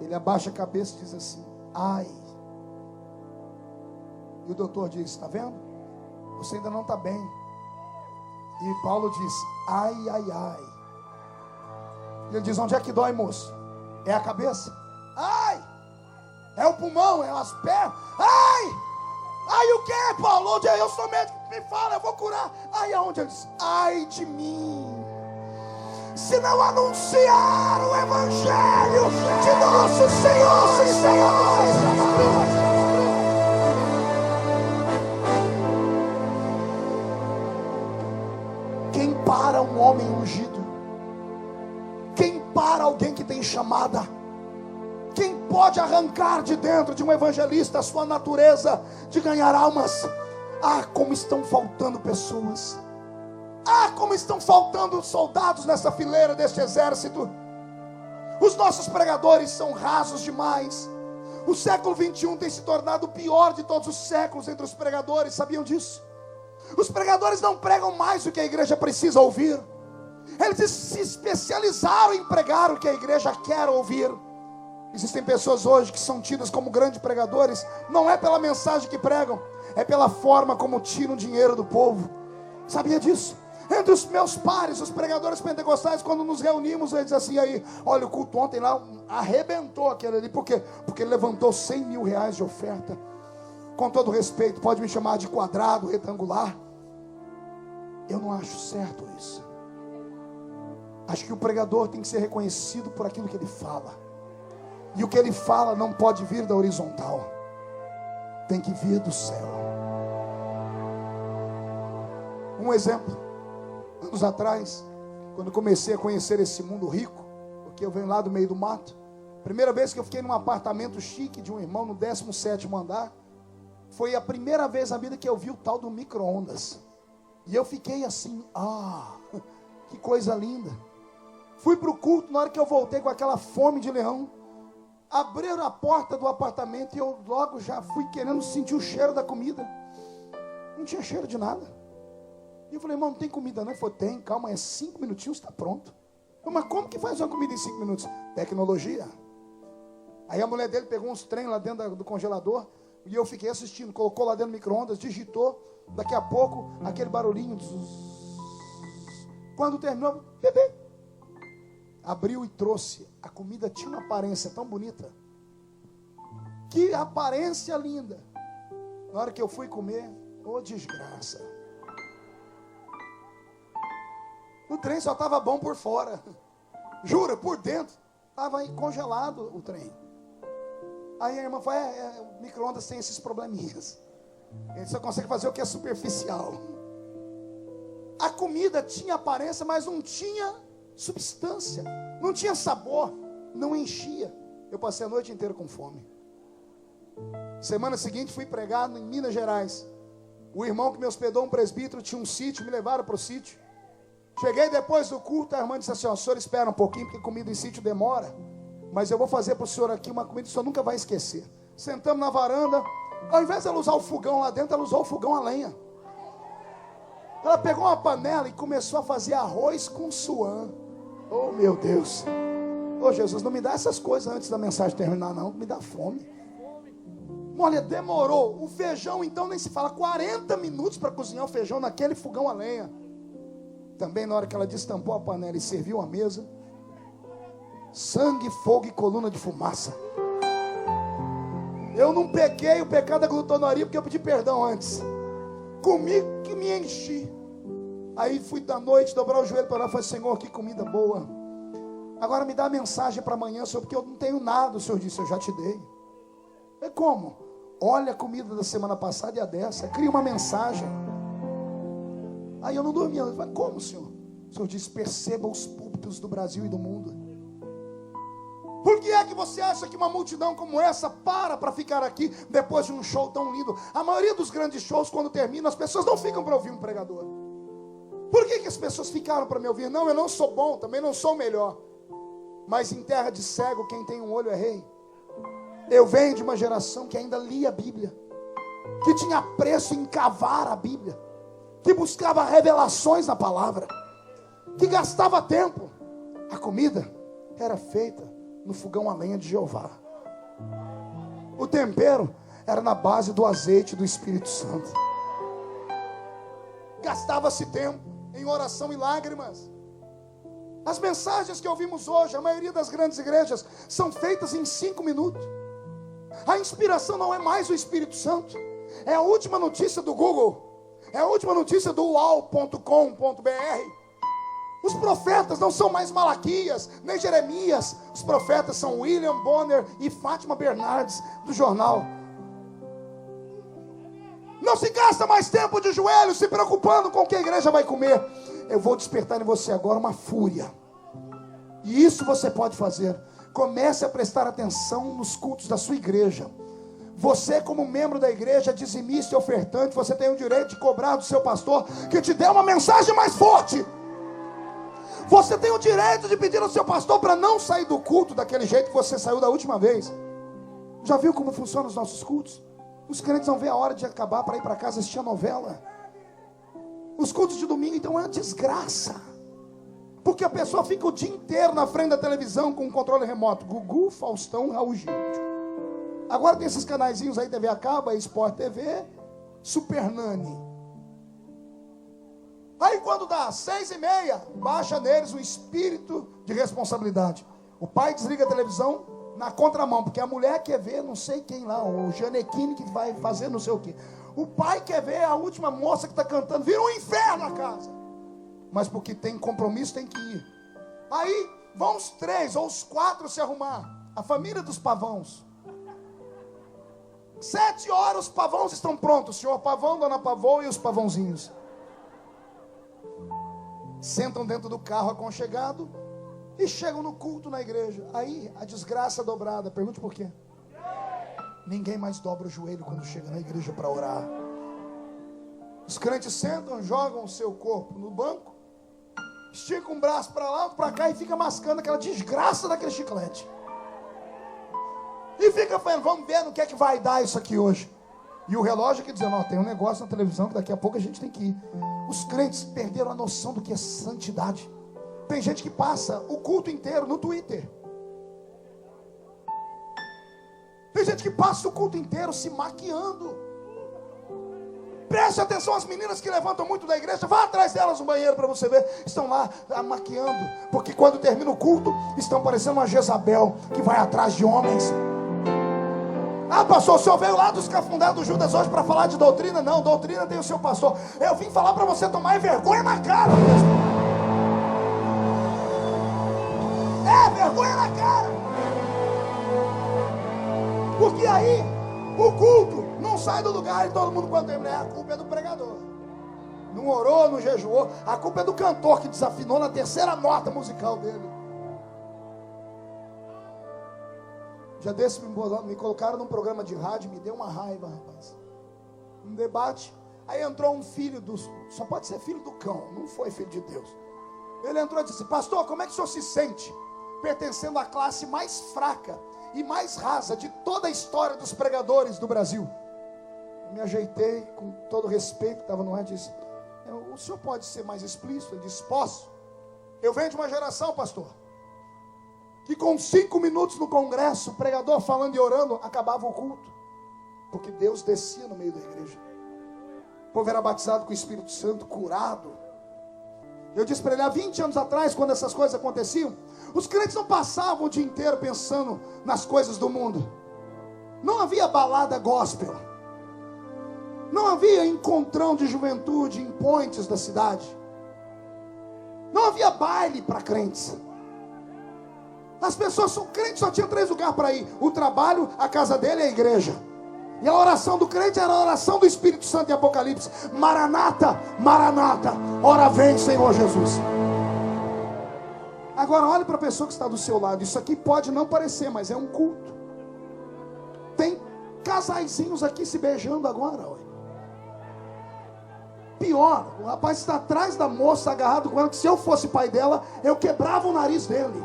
Ele abaixa a cabeça e diz assim, ai. E o doutor diz, está vendo? Você ainda não está bem. E Paulo diz, ai, ai, ai. Ele diz, onde é que dói, moço? É a cabeça? Ai! É o pulmão, é as pernas? Ai! Ai, o que, Paulo? Onde é? Eu sou médico, me fala, eu vou curar. Ai, aonde? Ele diz, ai de mim, se não anunciar o Evangelho de nosso Senhor e Senhor. Quem para um homem ungido? Quem para alguém que tem chamada? Quem pode arrancar de dentro de um evangelista a sua natureza de ganhar almas. Como estão faltando pessoas. Como estão faltando soldados nessa fileira deste exército. Os nossos pregadores são rasos demais. O século 21 tem se tornado o pior de todos os séculos entre os pregadores. Sabiam disso? Os pregadores não pregam mais o que a igreja precisa ouvir. Eles se especializaram em pregar o que a igreja quer ouvir. Existem pessoas hoje que são tidas como grandes pregadores. Não é pela mensagem que pregam, é pela forma como tiram dinheiro do povo. Sabia disso? Entre os meus pares, os pregadores pentecostais, quando nos reunimos, eles dizem assim: aí, olha, o culto ontem lá arrebentou aquele ali. Por quê? Porque ele levantou 100 mil reais de oferta. Com todo respeito, pode me chamar de quadrado, retangular. Eu não acho certo isso. Acho que o pregador tem que ser reconhecido por aquilo que ele fala. E o que ele fala não pode vir da horizontal, tem que vir do céu. Um exemplo: anos atrás, quando comecei a conhecer esse mundo rico, porque eu venho lá do meio do mato, primeira vez que eu fiquei num apartamento chique de um irmão no 17º andar, foi a primeira vez na vida que eu vi o tal do micro-ondas. E eu fiquei assim: que coisa linda. Fui para o culto, na hora que eu voltei com aquela fome de leão, abriram a porta do apartamento e eu logo já fui querendo sentir o cheiro da comida. Não tinha cheiro de nada. E eu falei: irmão, não tem comida não? Ele falou: tem, calma, é 5 minutinhos, está pronto. Eu, mas como que faz uma comida em 5 minutos? Tecnologia. Aí a mulher dele pegou uns trem lá dentro do congelador, e eu fiquei assistindo, colocou lá dentro do micro-ondas, digitou, daqui a pouco, aquele barulhinho. Quando terminou, bebê, abriu e trouxe. A comida tinha uma aparência tão bonita. Que aparência linda. Na hora que eu fui comer, desgraça. O trem só estava bom por fora. Jura, por dentro estava congelado o trem. Aí a irmã falou: o micro-ondas tem esses probleminhas. Ele só consegue fazer o que é superficial. A comida tinha aparência, mas não tinha substância, não tinha sabor, não enchia. Eu passei a noite inteira com fome. Semana seguinte fui pregar em Minas Gerais. O irmão que me hospedou, um presbítero, tinha um sítio, me levaram para o sítio. Cheguei depois do culto, a irmã disse assim: o senhor espera um pouquinho, porque comida em sítio demora, mas eu vou fazer para o senhor aqui uma comida que o senhor nunca vai esquecer. Sentamos na varanda. Ao invés de ela usar o fogão lá dentro, ela usou o fogão a lenha. Ela pegou uma panela e começou a fazer arroz com suã. Oh, meu Deus. Oh, Jesus, não me dá essas coisas antes da mensagem terminar, não. Me dá fome. Olha, demorou. O feijão, então, nem se fala. 40 minutos para cozinhar o feijão naquele fogão a lenha. Também na hora que ela destampou a panela e serviu a mesa, sangue, fogo e coluna de fumaça. Eu não peguei o pecado da glutonaria porque eu pedi perdão antes. Comi que me enchi. Aí fui da noite dobrar o joelho para lá e falei: Senhor, que comida boa. Agora me dá a mensagem para amanhã, Senhor, porque eu não tenho nada. O Senhor disse: eu já te dei. É como? Olha a comida da semana passada e a dessa. Cria uma mensagem. Aí eu não dormia. Eu falei: como, Senhor? O Senhor disse: perceba os púlpitos do Brasil e do mundo. Por que é que você acha que uma multidão como essa para ficar aqui depois de um show tão lindo? A maioria dos grandes shows, quando termina, as pessoas não ficam para ouvir um pregador. Por que as pessoas ficaram para me ouvir? Não, eu não sou bom, também não sou o melhor. Mas em terra de cego, quem tem um olho é rei. Eu venho de uma geração que ainda lia a Bíblia, que tinha preço em cavar a Bíblia, que buscava revelações na palavra, que gastava tempo. A comida era feita no fogão a lenha de Jeová. O tempero era na base do azeite do Espírito Santo. Gastava-se tempo em oração e lágrimas. As mensagens que ouvimos hoje, a maioria das grandes igrejas, são feitas em 5 minutos. A inspiração não é mais o Espírito Santo, é a última notícia do Google, é a última notícia do uau.com.br. Os profetas não são mais Malaquias, nem Jeremias. Os profetas são William Bonner e Fátima Bernardes, do jornal. Não se gasta mais tempo de joelhos se preocupando com o que a igreja vai comer. Eu vou despertar em você agora uma fúria. E isso você pode fazer Comece a prestar atenção nos cultos da sua igreja. Você, como membro da igreja, dizimista e ofertante, você tem o direito de cobrar do seu pastor que te dê uma mensagem mais forte. Você tem o direito de pedir ao seu pastor para não sair do culto daquele jeito que você saiu da última vez. Já viu como funcionam os nossos cultos? Os crentes não vê a hora de acabar para ir para casa assistir a novela. Os cultos de domingo então é uma desgraça, porque a pessoa fica o dia inteiro na frente da televisão com um controle remoto. Gugu, Faustão, Raul Gil. Agora tem esses canaizinhos aí, TV a cabo, Sport TV, Super Nani. Aí quando dá 6h30, baixa neles o espírito de responsabilidade. O pai desliga a televisão na contramão, porque a mulher quer ver não sei quem lá, o Janequine que vai fazer não sei o que. O pai quer ver a última moça que está cantando, vira um inferno a casa. Mas porque tem compromisso, tem que ir. Aí vão os 3 ou os 4 se arrumar. A família dos pavãos. 7 horas os pavãos estão prontos. O senhor pavão, dona pavão e os pavãozinhos. Sentam dentro do carro aconchegado e chegam no culto na igreja. Aí a desgraça dobrada. Pergunte por quê? Ninguém mais dobra o joelho quando chega na igreja para orar. Os crentes sentam, jogam o seu corpo no banco, esticam um braço para lá, para cá e fica mascando aquela desgraça daquele chiclete. E fica falando, vamos ver no que é que vai dar isso aqui hoje. E o relógio aqui dizendo, tem um negócio na televisão que daqui a pouco a gente tem que ir. Os crentes perderam a noção do que é santidade. Tem gente que passa o culto inteiro no Twitter. Tem gente que passa o culto inteiro se maquiando. Preste atenção às meninas que levantam muito da igreja. Vá atrás delas no banheiro para você ver. Estão lá maquiando. Porque quando termina o culto, estão parecendo uma Jezabel que vai atrás de homens. Ah, pastor, o senhor veio lá dos cafundados do Judas hoje para falar de doutrina? Não, doutrina tem o seu pastor. Eu vim falar para você tomar vergonha na cara mesmo. Vergonha na cara. Porque aí o culto não sai do lugar e todo mundo quando termina, a culpa é do pregador. Não orou, não jejuou. A culpa é do cantor que desafinou na 3ª nota musical dele. Já desse me colocaram num programa de rádio, me deu uma raiva, rapaz. Um debate. Aí entrou um filho só pode ser filho do cão, não foi filho de Deus. Ele entrou e disse, pastor, como é que o senhor se sente pertencendo à classe mais fraca e mais rasa de toda a história dos pregadores do Brasil? Eu me ajeitei com todo o respeito que estava no ar e disse, o senhor pode ser mais explícito? Ele disse, posso. Eu venho de uma geração, pastor, que com 5 minutos no congresso, o pregador falando e orando, acabava o culto, porque Deus descia no meio da igreja. O povo era batizado com o Espírito Santo, curado. Eu disse para ele, há 20 anos atrás, quando essas coisas aconteciam, os crentes não passavam o dia inteiro pensando nas coisas do mundo. Não havia balada gospel. Não havia encontrão de juventude em points da cidade. Não havia baile para crentes. As pessoas, o crente só tinha 3 lugares para ir: o trabalho, a casa dele e a igreja. E a oração do crente era a oração do Espírito Santo em Apocalipse: Maranata, Maranata, ora vem, Senhor Jesus. Agora olhe para a pessoa que está do seu lado. Isso aqui pode não parecer, mas é um culto. Tem casaizinhos aqui se beijando agora. Olha. Pior, o rapaz está atrás da moça, agarrado com ela, que se eu fosse pai dela, eu quebrava o nariz dele.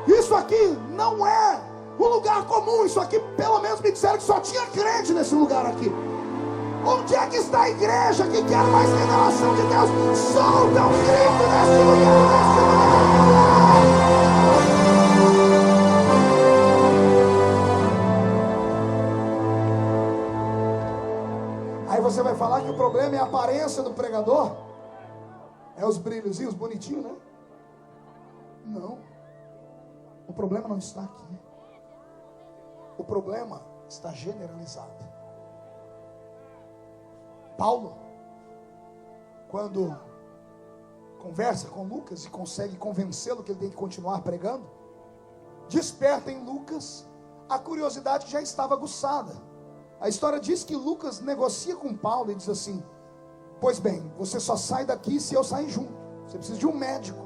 Isso aqui não é um lugar comum. Isso aqui, pelo menos me disseram que só tinha crente nesse lugar aqui. Onde é que está a igreja que quer mais revelação de Deus? Solta um grito nesse lugar, Aí você vai falar que o problema é a aparência do pregador? É os brilhozinhos bonitinhos, né? Não. O problema não está aqui. O problema está generalizado. Paulo, quando conversa com Lucas e consegue convencê-lo que ele tem que continuar pregando, desperta em Lucas a curiosidade que já estava aguçada. A história diz que Lucas negocia com Paulo e diz assim: pois bem, você só sai daqui se eu sair junto. Você precisa de um médico.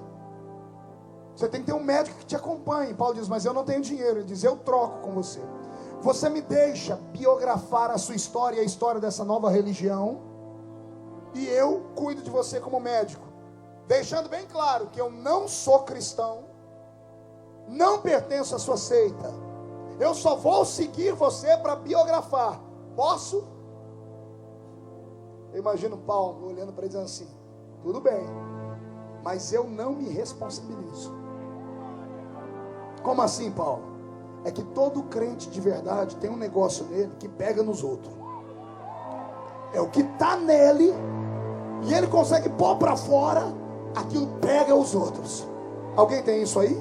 Você tem que ter um médico que te acompanhe. Paulo diz, mas eu não tenho dinheiro. Ele diz, eu troco com você. Você me deixa biografar a sua história e a história dessa nova religião, e eu cuido de você como médico. Deixando bem claro que eu não sou cristão, não pertenço à sua seita. Eu só vou seguir você para biografar. Posso? Eu imagino Paulo olhando para ele dizendo assim, tudo bem, mas eu não me responsabilizo. Como assim, Paulo? É que todo crente de verdade tem um negócio nele que pega nos outros. É o que está nele, e ele consegue pôr para fora, aquilo pega os outros. Alguém tem isso aí?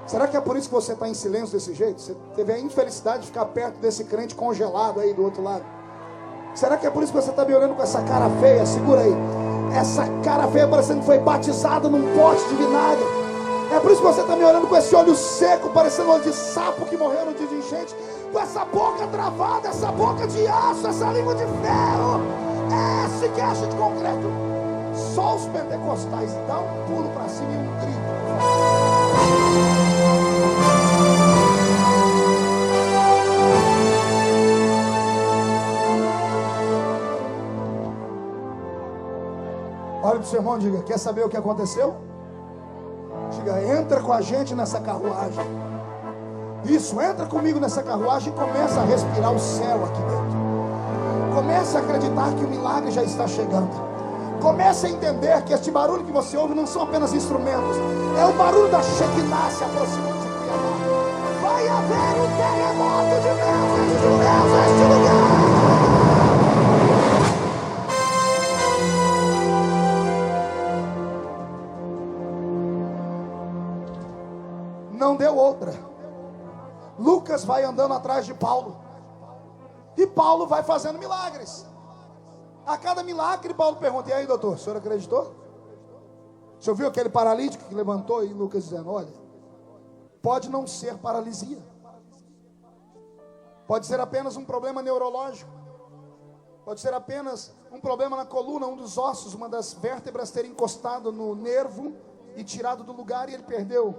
Será que é por isso que você está em silêncio desse jeito? Você teve a infelicidade de ficar perto desse crente congelado aí do outro lado? Será que é por isso que você está me olhando com essa cara feia? Segura aí. Essa cara feia parecendo que foi batizada num pote de vinagre. É por isso que você está me olhando com esse olho seco, parecendo olho de sapo que morreu no dia de enchente. Com essa boca travada, essa boca de aço, essa língua de ferro. Esse queixo de concreto. Só os pentecostais dão um pulo para cima e um grito. Olha para o seu irmão e diga, quer saber o que aconteceu? Diga, entra com a gente nessa carruagem. Isso, entra comigo nessa carruagem e começa a respirar o céu aqui dentro. Comece a acreditar que o milagre já está chegando. Comece a entender que este barulho que você ouve não são apenas instrumentos. É o barulho da Shekinah se aproximando de Cuiabá. Vai haver um terremoto de Deus neste lugar. Não deu outra. Lucas vai andando atrás de Paulo, e Paulo vai fazendo milagres. A cada milagre Paulo pergunta, e aí doutor, o senhor acreditou? O senhor viu aquele paralítico que levantou? E Lucas dizendo, olha, pode não ser paralisia, pode ser apenas um problema neurológico, pode ser apenas um problema na coluna, um dos ossos, uma das vértebras ter encostado no nervo e tirado do lugar, e ele perdeu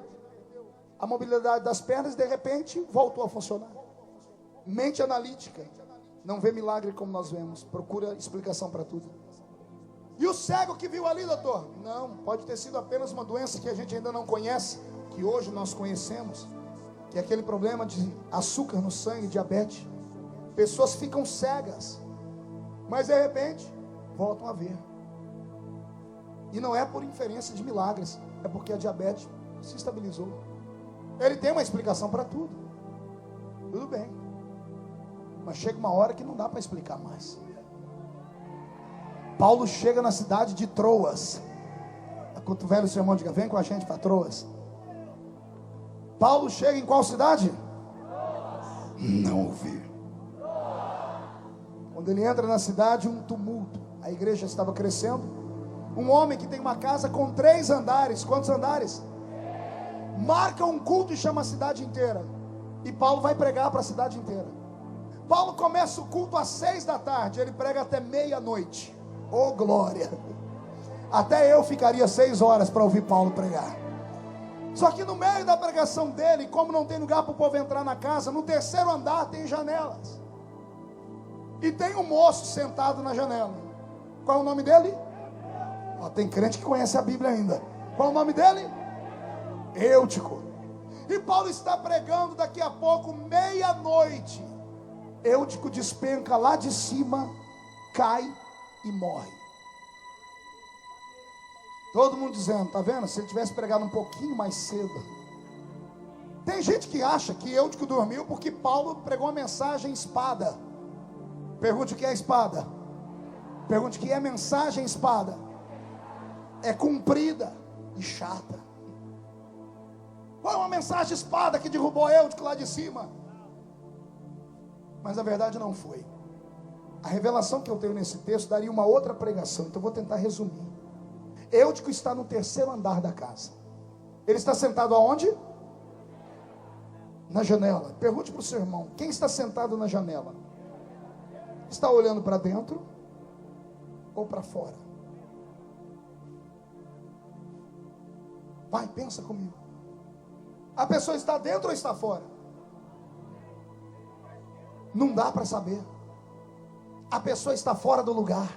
a mobilidade das pernas, de repente voltou a funcionar. Mente analítica não vê milagre como nós vemos, procura explicação para tudo. E o cego que viu ali, doutor? Não, pode ter sido apenas uma doença que a gente ainda não conhece, que hoje nós conhecemos, que é aquele problema de açúcar no sangue, diabetes. Pessoas ficam cegas, mas de repente voltam a ver. E não é por inferência de milagres, é porque a diabetes se estabilizou. Ele tem uma explicação para tudo. Tudo bem. Mas chega uma hora que não dá para explicar mais. Paulo chega na cidade de Troas. Quando o velho sermão diga, vem com a gente para Troas. Paulo chega em qual cidade? Não ouvi. Quando ele entra na cidade, um tumulto. A igreja estava crescendo. Um homem que tem uma casa com 3 andares. Quantos andares? Marca um culto e chama a cidade inteira. E Paulo vai pregar para a cidade inteira. Paulo começa o culto às 6 da tarde. Ele prega até meia-noite. Oh glória! Até eu ficaria 6 horas para ouvir Paulo pregar. Só que no meio da pregação dele, como não tem lugar para o povo entrar na casa, no 3º andar tem janelas. E tem um moço sentado na janela. Qual é o nome dele? Tem crente que conhece a Bíblia ainda. Qual é o nome dele? Eutico. E Paulo está pregando, daqui a pouco, meia-noite, Eutico despenca lá de cima, cai e morre. Todo mundo dizendo, tá vendo? Se ele tivesse pregado um pouquinho mais cedo. Tem gente que acha que Eutico dormiu porque Paulo pregou a mensagem espada. Pergunte o que é espada. Pergunte o que é mensagem espada. É comprida e chata. Foi uma mensagem espada que derrubou Eutico lá de cima. Mas a verdade não foi. A revelação que eu tenho nesse texto daria uma outra pregação. Então eu vou tentar resumir. Eutico está no 3º andar da casa. Ele está sentado aonde? Na janela. Pergunte para o seu irmão, quem está sentado na janela? Está olhando para dentro ou para fora? Vai, pensa comigo. A pessoa está dentro ou está fora? Não dá para saber. A pessoa está fora do lugar.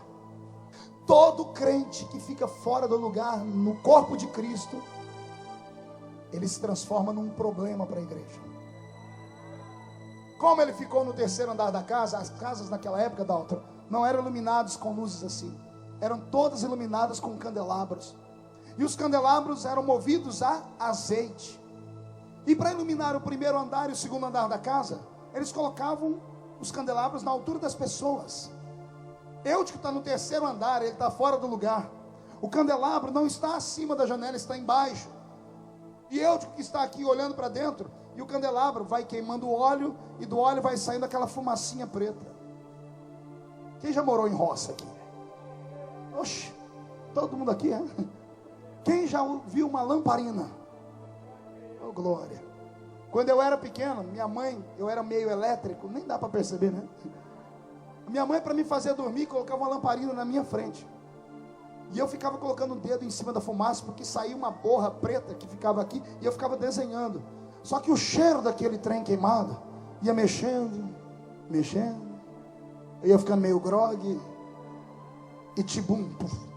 Todo crente que fica fora do lugar no corpo de Cristo, ele se transforma num problema para a igreja. Como ele ficou no terceiro andar da casa, as casas naquela época, Dalton, não eram iluminadas com luzes assim. Eram todas iluminadas com candelabros. E os candelabros eram movidos a azeite. E para iluminar o primeiro andar e o segundo andar da casa, eles colocavam os candelabros na altura das pessoas. Eutico está no terceiro andar, ele está fora do lugar. O candelabro não está acima da janela, está embaixo. E Eutico que está aqui olhando para dentro, e o candelabro vai queimando o óleo, e do óleo vai saindo aquela fumacinha preta. Quem já morou em roça aqui? Oxe, todo mundo aqui, é? Quem já viu uma lamparina? Oh, glória. Quando eu era pequeno, minha mãe, eu era meio elétrico, nem dá para perceber, né? Minha mãe, para me fazer dormir, colocava uma lamparina na minha frente. E eu ficava colocando o dedo em cima da fumaça, porque saía uma borra preta que ficava aqui, e eu ficava desenhando. Só que o cheiro daquele trem queimado ia mexendo, eu ia ficando meio grogue, e tibum, puf.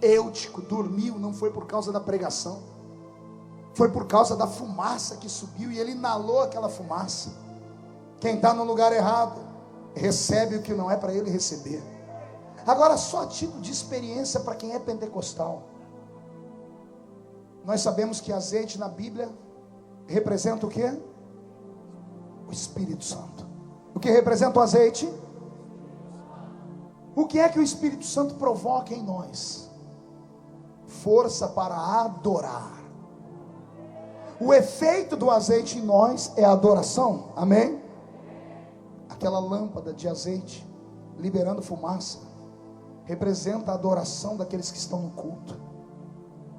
Eutico dormiu, não foi por causa da pregação, foi por causa da fumaça que subiu, e ele inalou aquela fumaça. Quem está no lugar errado recebe o que não é para ele receber. Agora, só a título de experiência para quem é pentecostal, nós sabemos que azeite na Bíblia representa o quê? O Espírito Santo. O que representa o azeite? O que é que o Espírito Santo provoca em nós? Força para adorar. O efeito do azeite em nós é a adoração, amém? Aquela lâmpada de azeite liberando fumaça representa a adoração daqueles que estão no culto.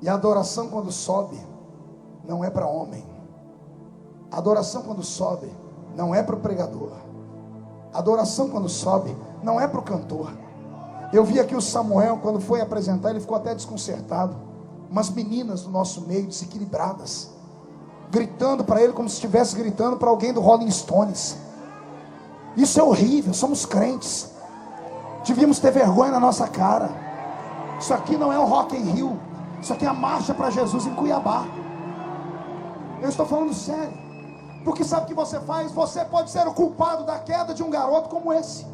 E a adoração, quando sobe, não é para homem. A adoração, quando sobe, não é para o pregador. A adoração, quando sobe, não é para o cantor. Eu vi aqui o Samuel, quando foi apresentar, ele ficou até desconcertado. Umas meninas do nosso meio, desequilibradas, gritando para ele como se estivesse gritando para alguém do Rolling Stones. Isso é horrível, somos crentes. Devíamos ter vergonha na nossa cara. Isso aqui não é o Rock in Rio. Isso aqui é a marcha para Jesus em Cuiabá. Eu estou falando sério. Porque sabe o que você faz? Você pode ser o culpado da queda de um garoto como esse.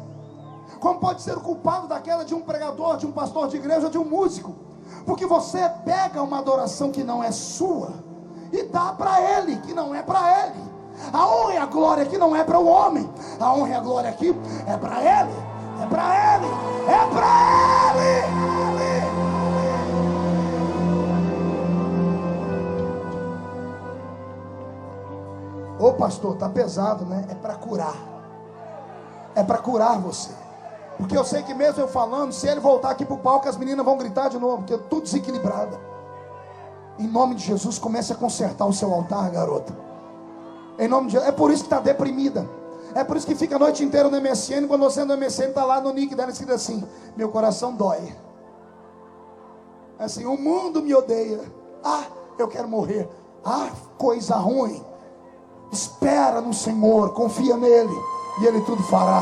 Como pode ser o culpado da queda de um pregador, de um pastor de igreja, de um músico. Porque você pega uma adoração que não é sua e dá para ele, que não é para ele. A honra e a glória aqui não é para o homem. A honra e a glória aqui é para ele. É para ele. É para ele. Ô pastor, tá pesado, né? É para curar. É para curar você. Porque eu sei que mesmo eu falando, se ele voltar aqui pro palco, as meninas vão gritar de novo, porque é tudo desequilibrada. Em nome de Jesus, comece a consertar o seu altar, garota. Em nome de Jesus. É por isso que está deprimida. É por isso que fica a noite inteira no MSN. Quando você é no MSN, está lá no nick dela escrito assim: meu coração dói. Assim, o mundo me odeia. Ah, eu quero morrer. Ah, coisa ruim. Espera no Senhor, confia nele, e ele tudo fará.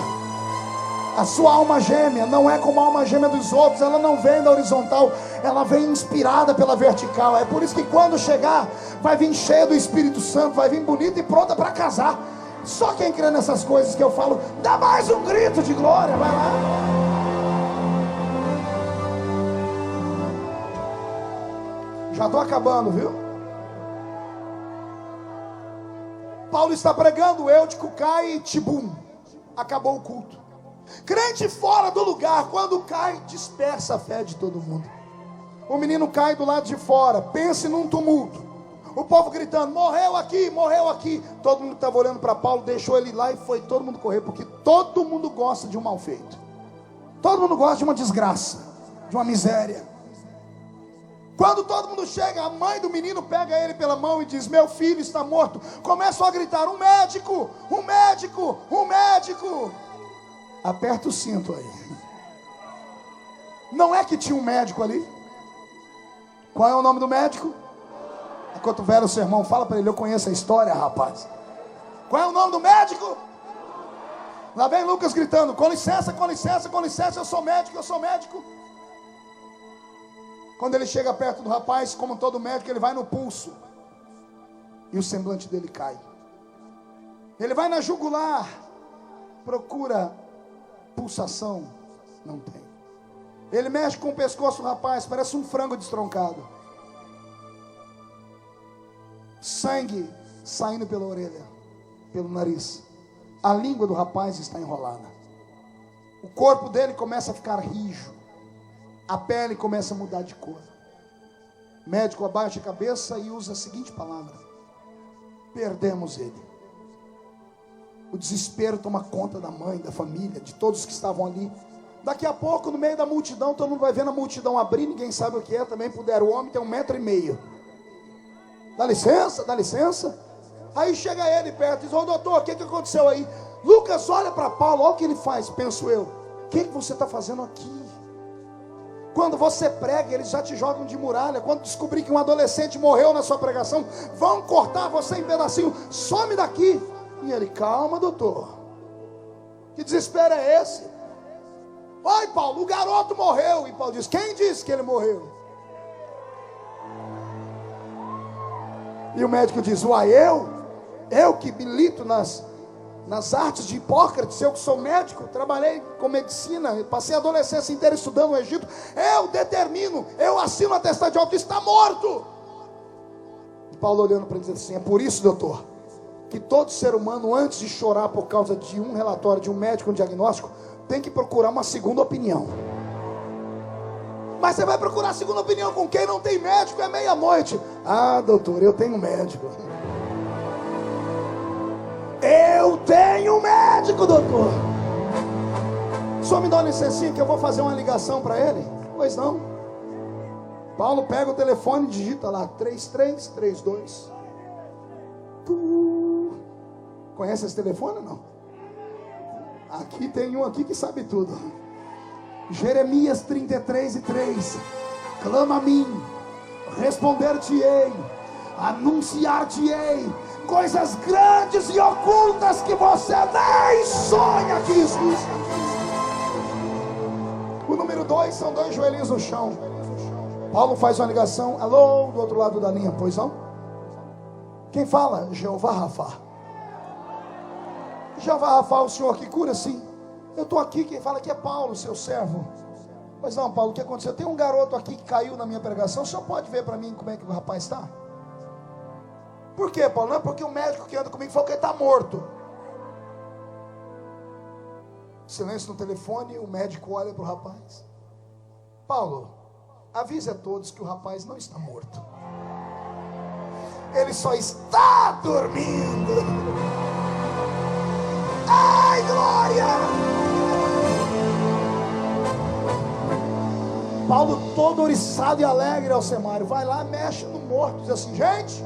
A sua alma gêmea não é como a alma gêmea dos outros. Ela não vem da horizontal, ela vem inspirada pela vertical. É por isso que quando chegar, vai vir cheia do Espírito Santo, vai vir bonita e pronta para casar. Só quem crê nessas coisas que eu falo, dá mais um grito de glória, vai lá. Já estou acabando, viu? Paulo está pregando, o Eutico cai e tibum, acabou o culto. Crente fora do lugar, quando cai, dispersa a fé de todo mundo. O menino cai do lado de fora, pense num tumulto. O povo gritando, morreu aqui, morreu aqui. Todo mundo estava olhando para Paulo, deixou ele lá e foi todo mundo correr. Porque todo mundo gosta de um mal feito. Todo mundo gosta de uma desgraça, de uma miséria. Quando todo mundo chega, a mãe do menino pega ele pela mão e diz: meu filho está morto. Começam a gritar: um médico, um médico, um médico. Aperta o cinto aí. Não é que tinha um médico ali? Qual é o nome do médico? Enquanto o velho sermão fala para ele, eu conheço a história, rapaz. Qual é o nome do médico? Lá vem Lucas gritando, com licença, com licença, com licença, eu sou médico, eu sou médico. Quando ele chega perto do rapaz, como todo médico, ele vai no pulso. E o semblante dele cai. Ele vai na jugular, procura pulsação, não tem. Ele mexe com o pescoço do rapaz, parece um frango destroncado. Sangue saindo pela orelha, pelo nariz. A língua do rapaz está enrolada. O corpo dele começa a ficar rijo. A pele começa a mudar de cor. O médico abaixa a cabeça e usa a seguinte palavra: perdemos ele. O desespero toma conta da mãe, da família, de todos que estavam ali. Daqui a pouco, no meio da multidão, todo mundo vai vendo a multidão abrir, ninguém sabe o que é, também puderam. O homem tem 1,5 metros. Dá licença, dá licença. Aí chega ele perto e diz: ô doutor, o que aconteceu aí? Lucas olha para Paulo, olha o que ele faz, penso eu. O que você está fazendo aqui? Quando você prega, eles já te jogam de muralha. Quando descobrir que um adolescente morreu na sua pregação, vão cortar você em pedacinho. Some daqui. E ele: calma, doutor. Que desespero é esse? Oi, Paulo, o garoto morreu. E Paulo diz: quem disse que ele morreu? E o médico diz: uai, eu que milito nas artes de Hipócrates, eu que sou médico, trabalhei com medicina, passei a adolescência inteira estudando no Egito, eu determino, eu assino o atestado de óbito, está morto. E Paulo olhando para ele diz assim: é por isso, doutor, que todo ser humano, antes de chorar por causa de um relatório de um médico, um diagnóstico, tem que procurar uma segunda opinião. Mas você vai procurar a segunda opinião com quem não tem médico? É meia-noite. Ah, doutor, eu tenho médico. Eu tenho médico, doutor. Só me dá uma licencinha que eu vou fazer uma ligação para ele. Pois não. Paulo pega o telefone e digita lá 3332. Conhece esse telefone ou não? Aqui tem um aqui que sabe tudo. Jeremias 33:3. Clama a mim, responder-te-ei, anunciar-te-ei coisas grandes e ocultas que você nem sonha que existem. O número 2 são 2 joelhinhos no chão. Paulo faz uma ligação. Alô, do outro lado da linha, pois não? Quem fala? Jeová Rafa. Jeová Rafa, o senhor que cura? Sim. Eu estou aqui, quem fala aqui é Paulo, seu servo. Pois não, Paulo, o que aconteceu? Tem um garoto aqui que caiu na minha pregação. O senhor pode ver para mim como é que o rapaz está? Por quê, Paulo? Não é porque o médico que anda comigo falou que ele está morto. Silêncio no telefone, o médico olha para o rapaz. Paulo, avise a todos que o rapaz não está morto. Ele só está dormindo. Ai, glória! Paulo todo oriçado e alegre ao Semário, vai lá, mexe no morto, diz assim: gente,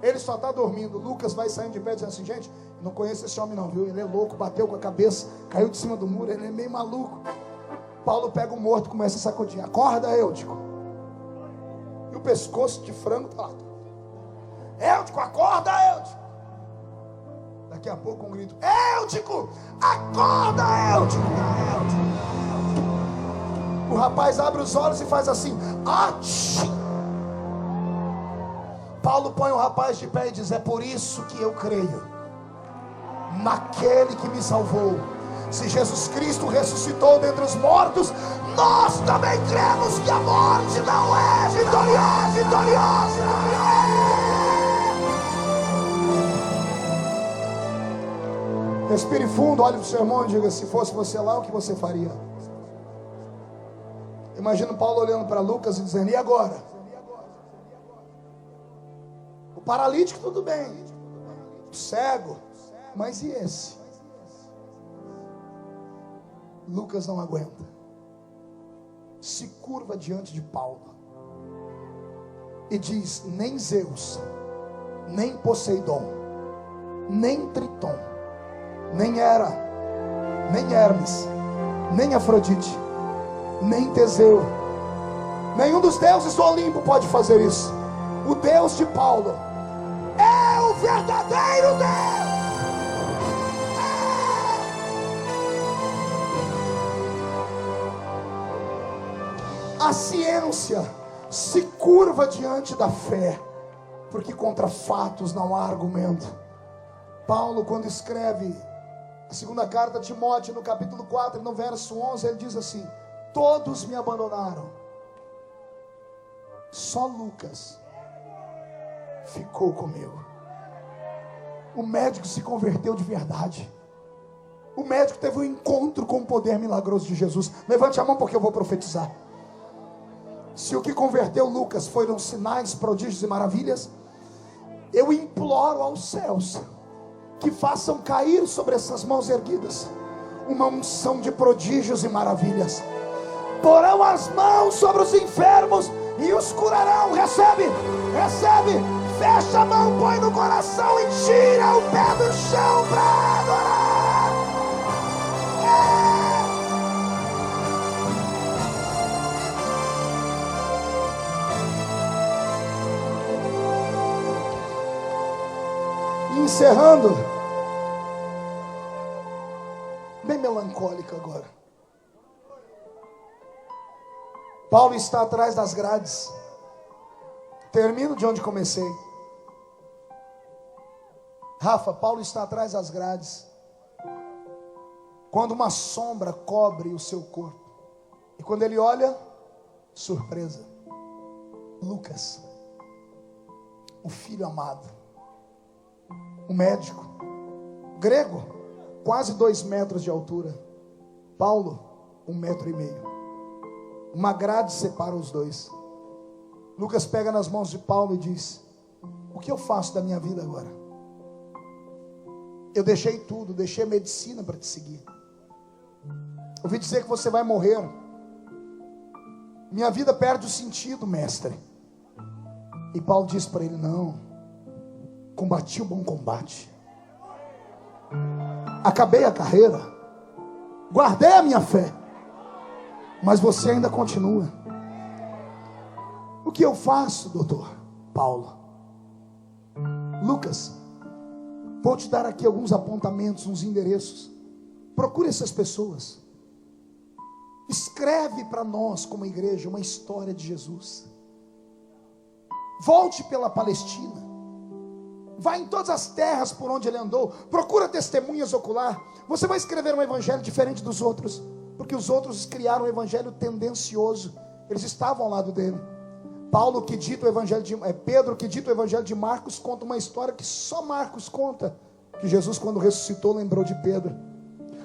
ele só está dormindo. Lucas vai saindo de pé e diz assim: gente, não conheço esse homem não, viu? Ele é louco, bateu com a cabeça, caiu de cima do muro, ele é meio maluco. Paulo pega o morto e começa a sacudir. Acorda, Eutico. E o pescoço de frango está lá. Eutico, acorda, Eutico. Daqui a pouco um grito: Eutico, acorda, Eutico. O rapaz abre os olhos e faz assim: ati. Paulo põe o rapaz de pé e diz: é por isso que eu creio naquele que me salvou. Se Jesus Cristo ressuscitou dentre os mortos, nós também cremos que a morte não é vitoriosa. Respire fundo, olhe para o seu irmão e diga: se fosse você lá, o que você faria? Imagina Paulo olhando para Lucas e dizendo: e agora? O paralítico tudo bem, o cego, mas e esse? Lucas não aguenta, se curva diante de Paulo e diz: nem Zeus, nem Poseidon, nem Triton, nem Hera, nem Hermes, nem Afrodite, nem Teseu, Nenhum dos deuses do Olimpo pode fazer isso. O Deus de Paulo é o verdadeiro Deus. A ciência se curva diante da fé, porque contra fatos não há argumento. Paulo, quando escreve a segunda carta a Timóteo, no capítulo 4, no verso 11, ele diz assim: todos me abandonaram, só Lucas ficou comigo. O médico se converteu de verdade. O médico teve um encontro com o poder milagroso de Jesus. Levante a mão porque eu vou profetizar. Se o que converteu Lucas foram sinais, prodígios e maravilhas, eu imploro aos céus que façam cair sobre essas mãos erguidas uma unção de prodígios e maravilhas. Porão as mãos sobre os enfermos e os curarão. Recebe, recebe, fecha a mão, põe no coração e tira o pé do chão para adorar. Encerrando, bem melancólico agora. Paulo está atrás das grades. Termino de onde comecei. Rafa, Paulo está atrás das grades, quando uma sombra cobre o seu corpo, e quando ele olha, surpresa, Lucas, o filho amado, um médico, grego, quase 2 metros de altura. Paulo, 1,5 metros. Uma grade separa os dois. Lucas pega nas mãos de Paulo e diz: o que eu faço da minha vida agora? Eu deixei tudo, deixei a medicina para te seguir. Ouvi dizer que você vai morrer. Minha vida perde o sentido, mestre. E Paulo diz para ele: não, combati o bom combate, acabei a carreira, guardei a minha fé, mas você ainda continua. O que eu faço, doutor Paulo? Lucas, vou te dar aqui alguns apontamentos, uns endereços. Procure essas pessoas. Escreve para nós, como igreja, uma história de Jesus. Volte pela Palestina. Vai em todas as terras por onde ele andou. Procura testemunhas ocular. Você vai escrever um evangelho diferente dos outros, porque os outros criaram um evangelho tendencioso. Eles estavam ao lado dele. Paulo, que dita o evangelho de Pedro, que dita o evangelho de Marcos, conta uma história que só Marcos conta, que Jesus, quando ressuscitou, lembrou de Pedro.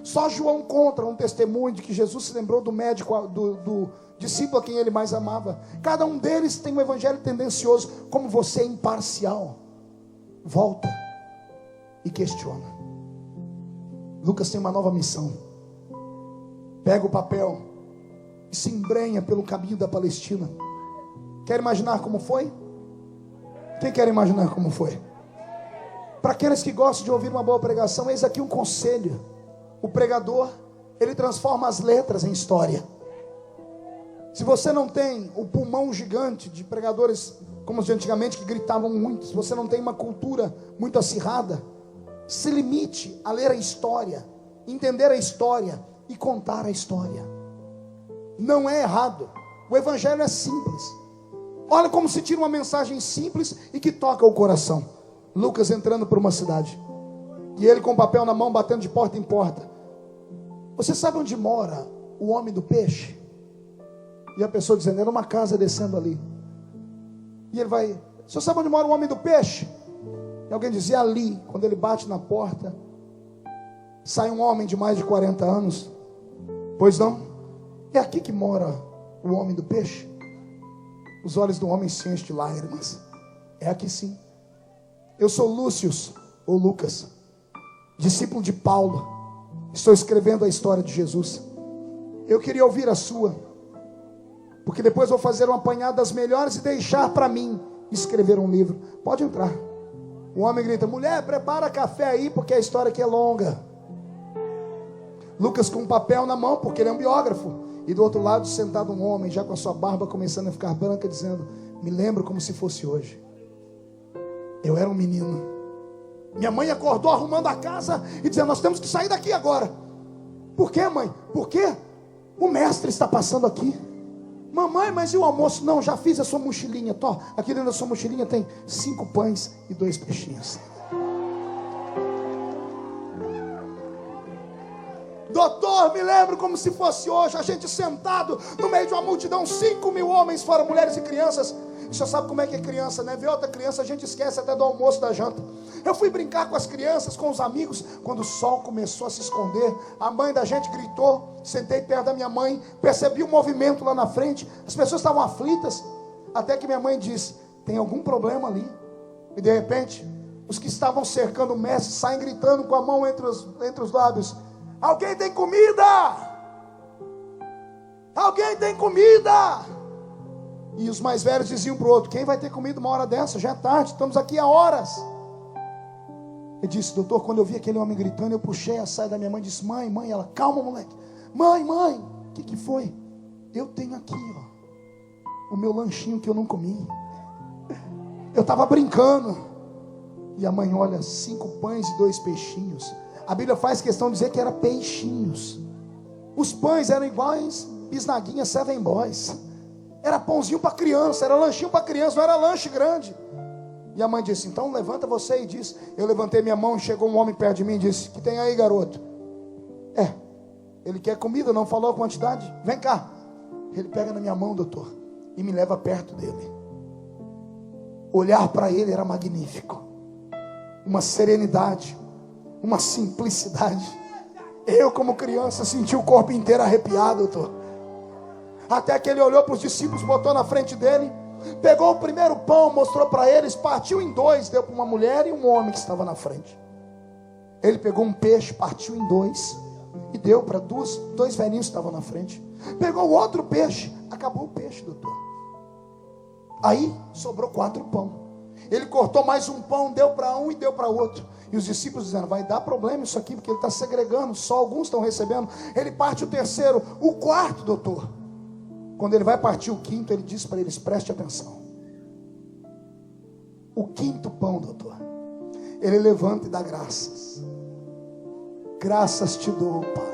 Só João conta um testemunho de que Jesus se lembrou do médico, do discípulo a quem ele mais amava. Cada um deles tem um evangelho tendencioso. Como você é imparcial, volta e questiona. Lucas tem uma nova missão. Pega o papel e se embrenha pelo caminho da Palestina. Quer imaginar como foi? Quem quer imaginar como foi? Para aqueles que gostam de ouvir uma boa pregação, eis aqui um conselho. O pregador, ele transforma as letras em história. Se você não tem o pulmão gigante de pregadores como os de antigamente, que gritavam muito, se você não tem uma cultura muito acirrada, se limite a ler a história, entender a história e contar a história. Não é errado. O evangelho é simples. Olha como se tira uma mensagem simples e que toca o coração. Lucas entrando por uma cidade, e ele com papel na mão, batendo de porta em porta. Você sabe onde mora o homem do peixe? E a pessoa dizendo: era uma casa descendo ali. E ele vai: você sabe onde mora o homem do peixe? E alguém dizia: ali. Quando ele bate na porta, sai um homem de mais de 40 anos. Pois não? É aqui que mora o homem do peixe? Os olhos do homem se enchem de lágrimas. É aqui sim. Eu sou Lúcio, ou Lucas, discípulo de Paulo. Estou escrevendo a história de Jesus. Eu queria ouvir a sua, porque depois vou fazer um apanhado das melhores e deixar para mim escrever um livro. Pode entrar. O homem grita: mulher, prepara café aí, porque a história aqui é longa. Lucas com um papel na mão, porque ele é um biógrafo. E do outro lado, sentado um homem, já com a sua barba começando a ficar branca, dizendo: me lembro como se fosse hoje. Eu era um menino. Minha mãe acordou arrumando a casa e dizendo: nós temos que sair daqui agora. Por quê, mãe? Por quê? O mestre está passando aqui. Mamãe, mas e o almoço? Não, já fiz a sua mochilinha. Tó, aqui dentro da sua mochilinha tem 5 pães e 2 peixinhos. Doutor, me lembro como se fosse hoje, a gente sentado no meio de uma multidão, 5.000 homens, fora mulheres e crianças. O senhor sabe como é que é criança, né? Vê outra criança, a gente esquece até do almoço, da janta. Eu fui brincar com as crianças, com os amigos. Quando o sol começou a se esconder, a mãe da gente gritou. Sentei perto da minha mãe, percebi um movimento lá na frente. As pessoas estavam aflitas, até que minha mãe disse: tem algum problema ali? E de repente, os que estavam cercando o mestre saem gritando com a mão entre os lábios: alguém tem comida? Alguém tem comida? E os mais velhos diziam para o outro: quem vai ter comida uma hora dessa? Já é tarde, estamos aqui há horas. Ele disse: doutor, quando eu vi aquele homem gritando, eu puxei a saia da minha mãe e disse: mãe, ela, calma, moleque. Mãe, o que foi? Eu tenho aqui, ó, o meu lanchinho que eu não comi. Eu estava brincando. E a mãe olha: 5 pães e 2 peixinhos. A Bíblia faz questão de dizer que era peixinhos. Os pães eram iguais bisnaguinha Seven Boys. Era pãozinho para criança, era lanchinho para criança, não era lanche grande. E a mãe disse: então levanta você e diz. Eu levantei minha mão e chegou um homem perto de mim e disse: que tem aí, garoto? Ele quer comida, não falou a quantidade. Vem cá. Ele pega na minha mão, doutor, e me leva perto dele. Olhar para ele era magnífico. Uma serenidade, uma simplicidade. Eu, como criança, senti o corpo inteiro arrepiado, doutor. Até que ele olhou para os discípulos, botou na frente dele, pegou o primeiro pão, mostrou para eles, partiu em 2, deu para uma mulher e um homem que estava na frente. Ele pegou um peixe, partiu em 2 e deu para 2 velhinhos que estavam na frente. Pegou outro peixe, acabou o peixe, doutor. Aí sobrou 4 pão. Ele cortou mais um pão, deu para um e deu para outro. E os discípulos dizendo: vai dar problema isso aqui, porque ele está segregando, só alguns estão recebendo. Ele parte o terceiro, o quarto, doutor. Quando ele vai partir o quinto, ele diz para eles: preste atenção. O 5º pão, doutor, ele levanta e dá graças. Graças te dou, Pai.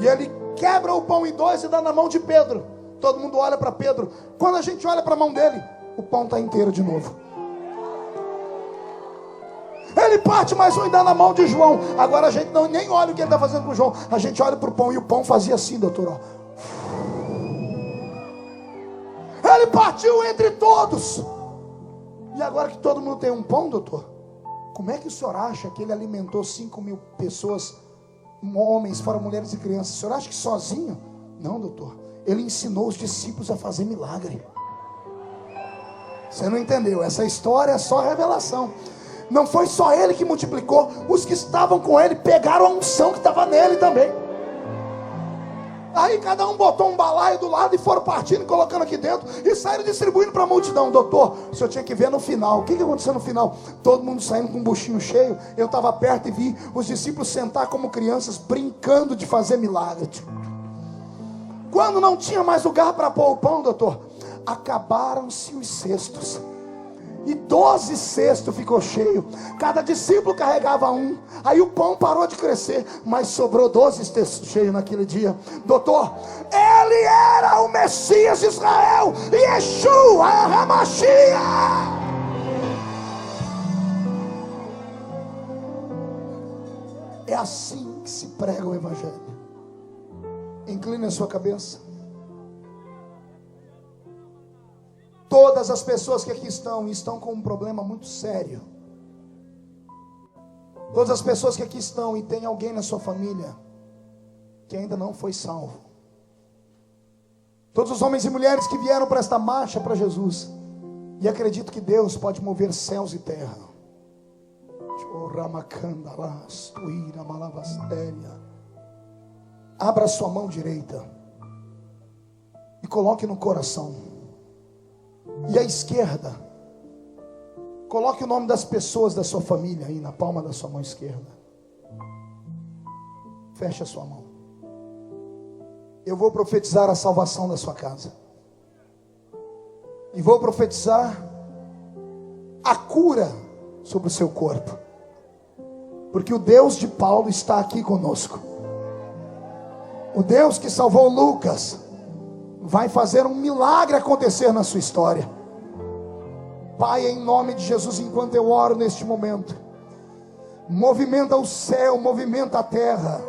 E ele quebra o pão em 2 e dá na mão de Pedro. Todo mundo olha para Pedro. Quando a gente olha para a mão dele, o pão está inteiro de novo. Ele parte mais um e dá na mão de João. Agora a gente nem olha o que ele está fazendo com o João. A gente olha para o pão e o pão fazia assim, doutor, ó. Ele partiu entre todos. E agora que todo mundo tem um pão, doutor, como é que o senhor acha que ele alimentou 5.000 pessoas, homens, fora mulheres e crianças? O senhor acha que sozinho? Não, doutor. Ele ensinou os discípulos a fazer milagre. Você não entendeu? Essa história é só revelação. Não foi só ele que multiplicou. Os que estavam com ele pegaram a unção que estava nele também. Aí cada um botou um balaio do lado e foram partindo, colocando aqui dentro e saíram distribuindo para a multidão. Doutor, o senhor tinha que ver no final. O que aconteceu no final? Todo mundo saindo com um buchinho cheio. Eu estava perto e vi os discípulos sentar como crianças, brincando de fazer milagre. Quando não tinha mais lugar para pôr o pão, doutor, acabaram-se os cestos. E 12 cestos ficou cheio. Cada discípulo carregava um. Aí o pão parou de crescer, mas sobrou 12 cestos cheios naquele dia. Doutor, ele era o Messias de Israel, Yeshua HaMashiach. É assim que se prega o Evangelho. Incline a sua cabeça. Todas as pessoas que aqui estão com um problema muito sério. Todas as pessoas que aqui estão e tem alguém na sua família que ainda não foi salvo. Todos os homens e mulheres que vieram para esta marcha para Jesus e acredito que Deus pode mover céus e terra. Abra sua mão direita e coloque no coração. E a esquerda, coloque o nome das pessoas da sua família aí na palma da sua mão esquerda. Feche a sua mão. Eu vou profetizar a salvação da sua casa. E vou profetizar a cura sobre o seu corpo. Porque o Deus de Paulo está aqui conosco. O Deus que salvou Lucas vai fazer um milagre acontecer na sua história. Pai, em nome de Jesus, enquanto eu oro neste momento, movimenta o céu, movimenta a terra,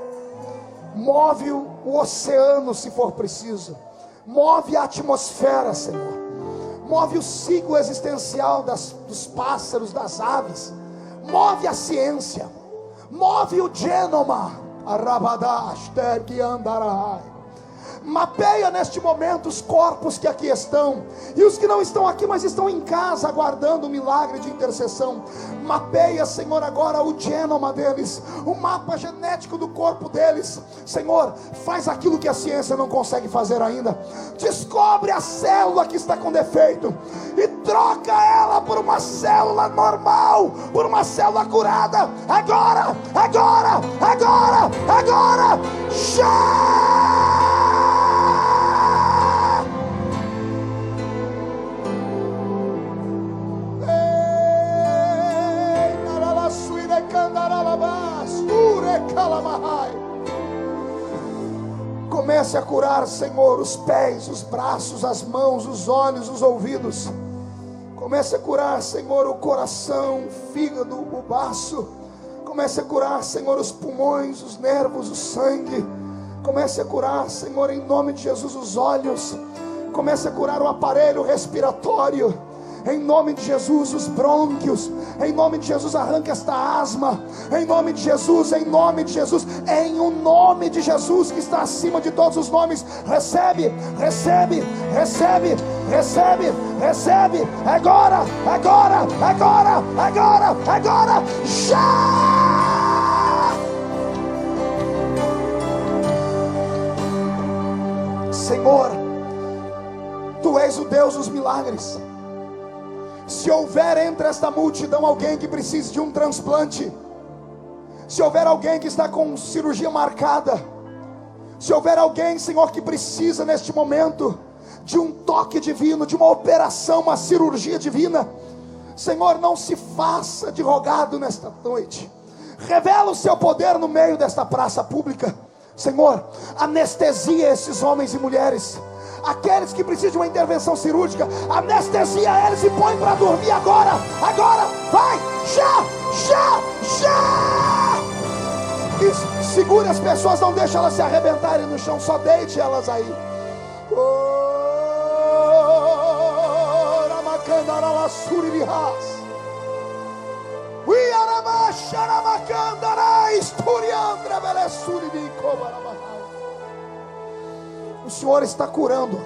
move o oceano se for preciso, move a atmosfera, Senhor, move o ciclo existencial dos pássaros, das aves, move a ciência, move o genoma, arabadash, tergi andarai. Mapeia neste momento os corpos que aqui estão, e os que não estão aqui, mas estão em casa, aguardando o milagre de intercessão. Mapeia, Senhor, agora o genoma deles, o mapa genético do corpo deles. Senhor, faz aquilo que a ciência não consegue fazer ainda. Descobre a célula que está com defeito e troca ela por uma célula normal, por uma célula curada. Agora, agora, agora, agora, já! Comece a curar, Senhor, os pés, os braços, as mãos, os olhos, os ouvidos. Comece a curar, Senhor, o coração, o fígado, o baço. Comece a curar, Senhor, os pulmões, os nervos, o sangue. Comece a curar, Senhor, em nome de Jesus, os olhos. Comece a curar o aparelho respiratório. Em nome de Jesus, os brônquios. Em nome de Jesus, arranca esta asma. Em nome de Jesus, em nome de Jesus, em o nome de Jesus que está acima de todos os nomes. Recebe, recebe, recebe, recebe, recebe. Agora, agora, agora, agora, agora, já! Senhor, Tu és o Deus dos milagres. Se houver entre esta multidão alguém que precise de um transplante, se houver alguém que está com cirurgia marcada, se houver alguém, Senhor, que precisa neste momento de um toque divino, de uma operação, uma cirurgia divina, Senhor, não se faça de rogado nesta noite. Revela o seu poder no meio desta praça pública. Senhor, anestesia esses homens e mulheres. Aqueles que precisam de uma intervenção cirúrgica, anestesia eles e põe para dormir agora, agora, vai, já, já, já. E segure as pessoas, não deixe elas se arrebentarem no chão, só deite elas aí. O Senhor está curando.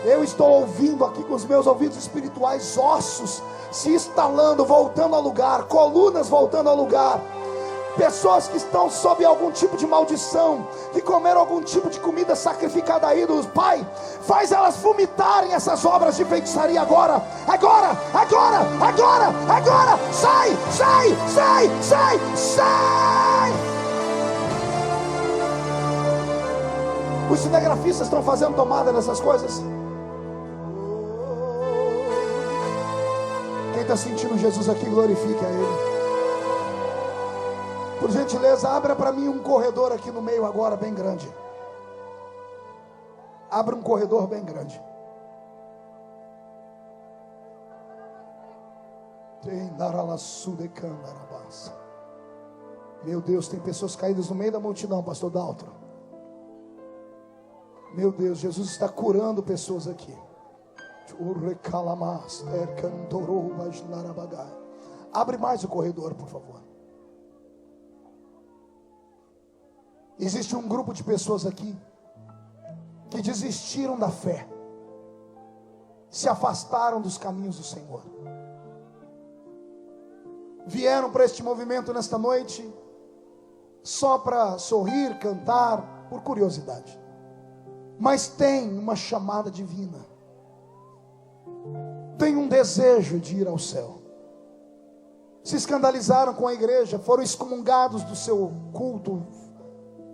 Eu estou ouvindo aqui com os meus ouvidos espirituais, ossos se instalando, voltando ao lugar, colunas voltando ao lugar. Pessoas que estão sob algum tipo de maldição, que comeram algum tipo de comida sacrificada a ídolos. Pai, faz elas vomitarem essas obras de feitiçaria agora, agora, agora, agora, agora. Sai, sai, sai, sai, sai. Os cinegrafistas estão fazendo tomada nessas coisas. Quem está sentindo Jesus aqui, glorifique a Ele. Por gentileza, abra para mim um corredor aqui no meio agora, bem grande. Abra um corredor bem grande. Meu Deus, tem pessoas caídas no meio da multidão, pastor Daltro. Meu Deus, Jesus está curando pessoas aqui. Abre mais o corredor, por favor. Existe um grupo de pessoas aqui que desistiram da fé, se afastaram dos caminhos do Senhor, vieram para este movimento nesta noite só para sorrir, cantar, por curiosidade, mas tem uma chamada divina, tem um desejo de ir ao céu. Se escandalizaram com a igreja, foram excomungados do seu culto,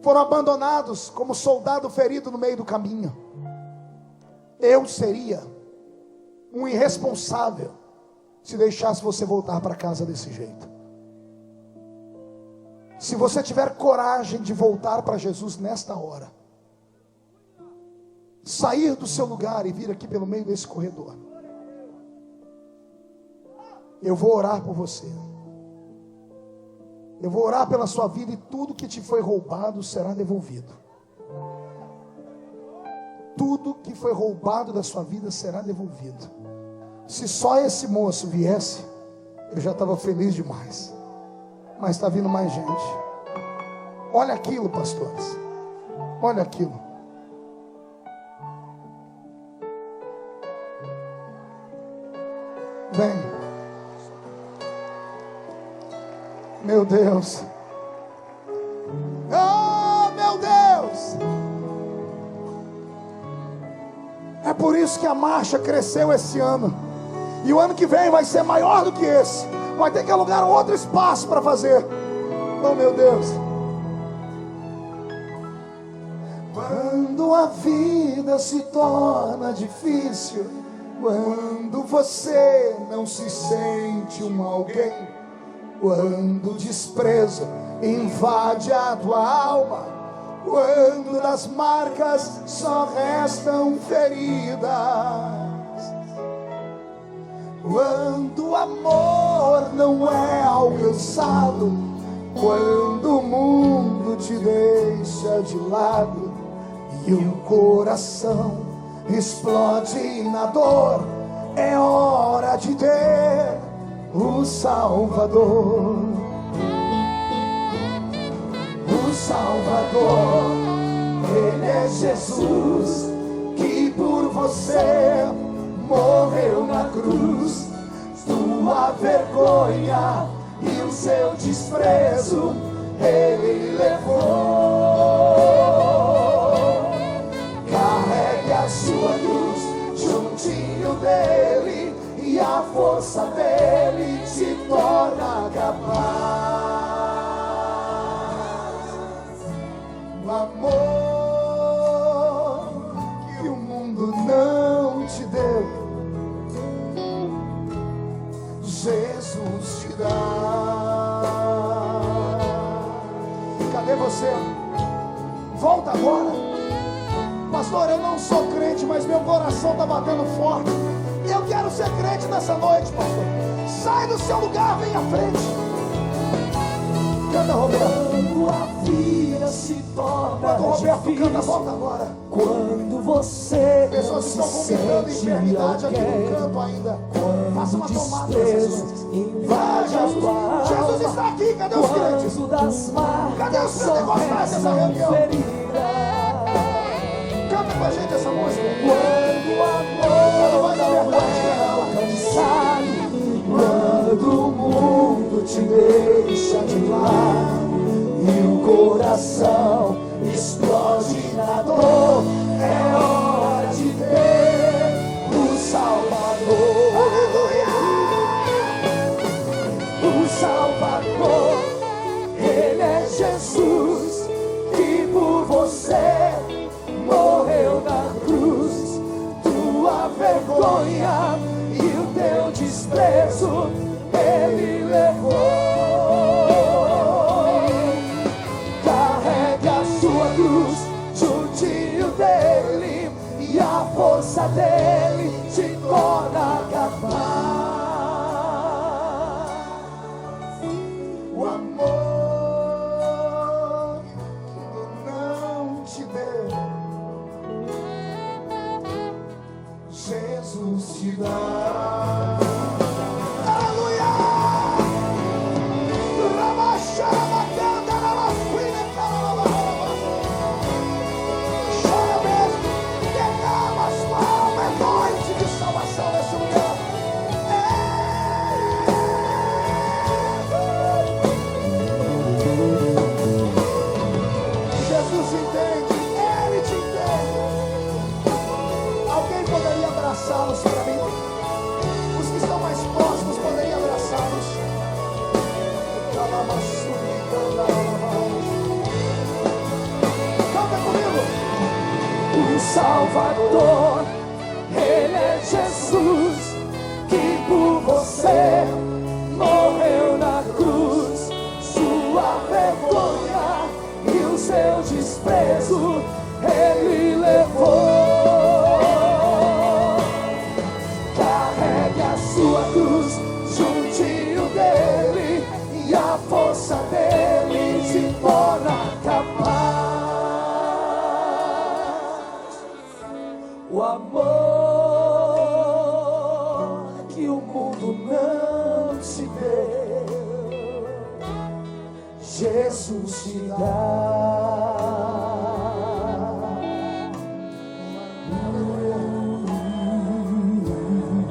foram abandonados como soldado ferido no meio do caminho. Eu seria um irresponsável se deixasse você voltar para casa desse jeito. Se você tiver coragem de voltar para Jesus nesta hora, sair do seu lugar e vir aqui pelo meio desse corredor, eu vou orar por você. Eu vou orar pela sua vida, e tudo que te foi roubado será devolvido. Tudo que foi roubado da sua vida será devolvido. Se só esse moço viesse, eu já estava feliz demais. Mas está vindo mais gente. Olha aquilo, pastores. Olha aquilo. Vem. Meu Deus. Oh, meu Deus. É por isso que a marcha cresceu esse ano. E o ano que vem vai ser maior do que esse. Vai ter que alugar um outro espaço para fazer. Oh, meu Deus. Quando a vida se torna difícil, quando você não se sente um alguém, quando o desprezo invade a tua alma, quando das marcas só restam feridas, quando o amor não é alcançado, quando o mundo te deixa de lado e o coração explode na dor, é hora de ter o Salvador. O Salvador, Ele é Jesus, que por você morreu na cruz. Tua vergonha e o seu desprezo Ele levou. Carregue a sua cruz juntinho dele, e a força dele te torna capaz. O amor que o mundo não te deu, Jesus te dá. Cadê você? Volta agora. Pastor, eu não sou crente, mas meu coração está batendo forte. Eu quero ser crente nessa noite, pastor. Sai do seu lugar, vem à frente. Canta, Roberto. Quando a vida se torna Quando o Roberto difícil, canta, volta agora. quando você Pessoas não estão se vomitando sente enfermidade aqui no alguém, canto ainda. quando Faça uma o tomada nessas desprezo coisas. invade a Jesus, tua Jesus alma, está aqui, cadê os crentes? quando das Cadê marcas os só pentecostais dessa restam reunião? feridas, Canta com a gente essa música. quando o amor não é alcançado, quando o mundo te deixa de lado e o coração explode na dor, é hora de ter o Salvador. O Salvador, Ele é Jesus, que por você morreu na cruz. Tua vergonha e o teu desprezo Ele levou. Carregue a sua cruz juntinho dele, e a força dele te torna capaz. O amor que não te deu, Jesus te dá. Aleluia! Rabaxarabacanda, rabacuina, caralababa. Chora mesmo, derrama a sua alma, é noite de salvação nesse lugar. Jesus entende, Ele te entende. Alguém poderia abraçá-los para mim? Salvador. Ele é Jesus que por você morreu na cruz. Sua vergonha e o seu desprezo Ele levou. Carregue a sua cruz juntinho dele, e a força dele te torna capaz. O amor que o mundo não te deu, Jesus te dá.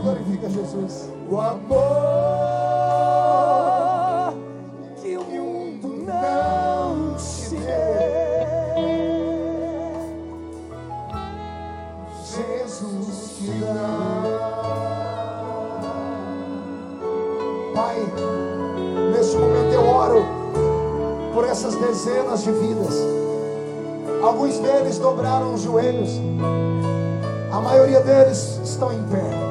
Glorifica Jesus. O amor que o mundo não te deu, Jesus te dá. Pai, neste momento eu oro por essas dezenas de vidas. Alguns deles dobraram os joelhos, a maioria deles estão em pé.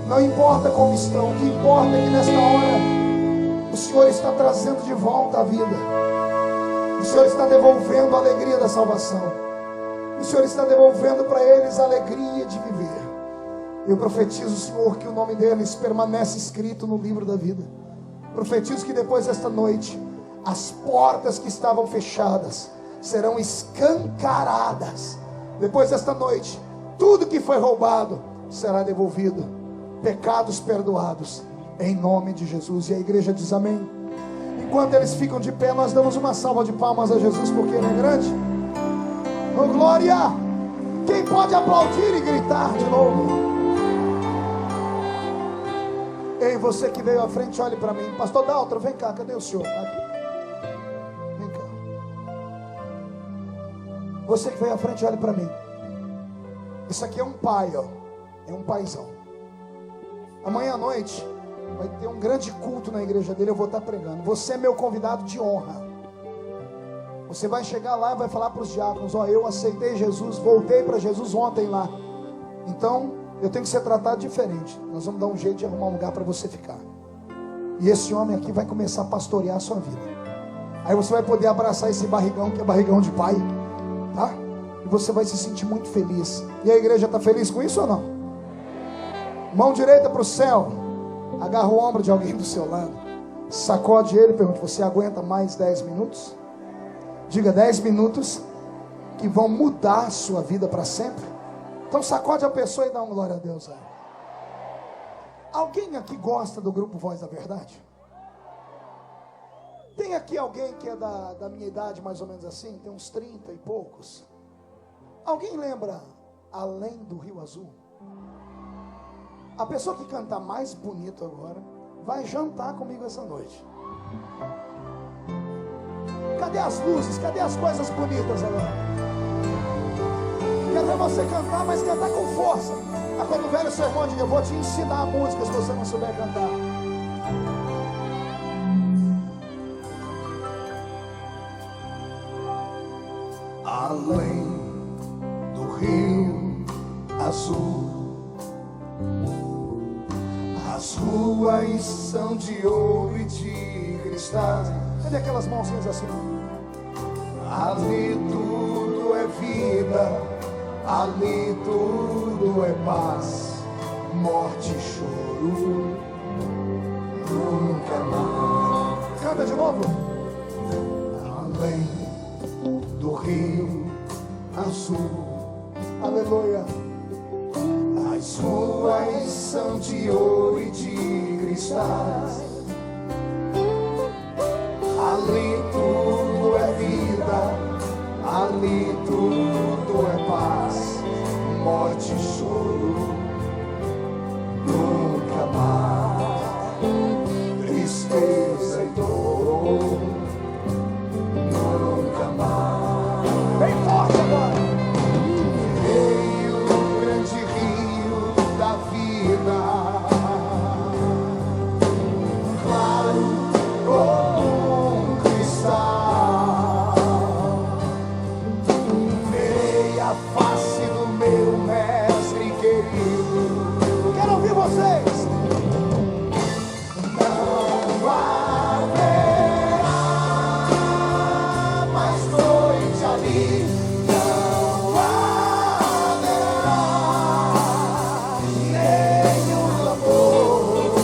Não importa como estão, o que importa é que nesta hora o Senhor está trazendo de volta a vida. O Senhor está devolvendo a alegria da salvação. O Senhor está devolvendo para eles a alegria de viver. Eu profetizo, Senhor, que o nome deles permanece escrito no livro da vida. Profetizo que depois desta noite, as portas que estavam fechadas serão escancaradas. Depois desta noite, tudo que foi roubado será devolvido. Pecados perdoados, em nome de Jesus. E a igreja diz amém. Enquanto eles ficam de pé, nós damos uma salva de palmas a Jesus, porque Ele é grande. Oh, glória! Quem pode aplaudir e gritar de novo? Ei, você que veio à frente, olhe para mim. Pastor Daltro, vem cá, cadê o senhor? Aqui. Vem cá. Você que veio à frente, olhe para mim. Isso aqui é um pai, ó. É um paizão. Amanhã à noite vai ter um grande culto na igreja dele. Eu vou estar pregando. Você é meu convidado de honra. Você vai chegar lá e vai falar para os diáconos: ó, eu aceitei Jesus, voltei para Jesus ontem lá. Então eu tenho que ser tratado diferente. Nós vamos dar um jeito de arrumar um lugar para você ficar. E esse homem aqui vai começar a pastorear a sua vida. Aí você vai poder abraçar esse barrigão, que é barrigão de pai, tá? E você vai se sentir muito feliz. E a igreja está feliz com isso ou não? Mão direita para o céu. Agarra o ombro de alguém do seu lado. Sacode ele e pergunta: você aguenta mais 10 minutos? Diga: 10 minutos que vão mudar a sua vida para sempre. Então sacode a pessoa e dá uma glória a Deus aí. Alguém aqui gosta do grupo Voz da Verdade? Tem aqui alguém que é da minha idade, mais ou menos assim? Tem uns 30 e poucos. Alguém lembra Além do Rio Azul? A pessoa que cantar mais bonito agora vai jantar comigo essa noite. Cadê as luzes? Cadê as coisas bonitas agora? Quero ver você cantar, mas cantar com força. Quando o velho sermão diga: eu vou te ensinar a música se você não souber cantar. Além do Rio Azul, as ruas são de ouro e de cristal. Cadê aquelas mãozinhas assim? Ali tudo é vida, ali tudo é paz. Morte e choro nunca mais. Canta de novo. Além do Rio Azul, Aleluia. as ruas são de ouro e de cristais. Ali tudo é vida, ali tudo é paz. Morte e choro nunca mais. Tristeza e dor nunca mais. Bem forte agora. Veio o grande rio da vida, claro como um cristal. Veio a face ali não haverá nenhum clamor.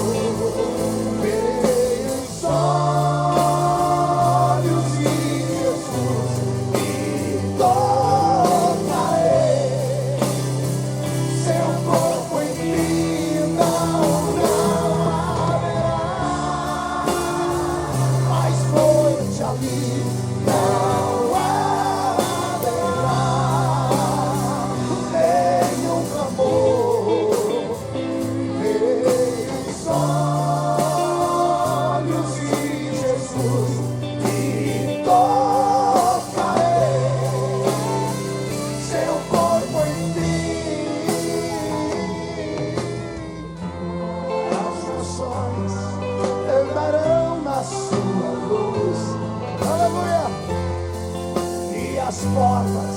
Verei os olhos de Jesus e tocarei seu corpo em mim, não haverá mais noite ali, não haverá nenhum clamor. Verei os olhos de Jesus e tocarei seu corpo em mim. As nações andarão na sua luz, aleluia, e as portas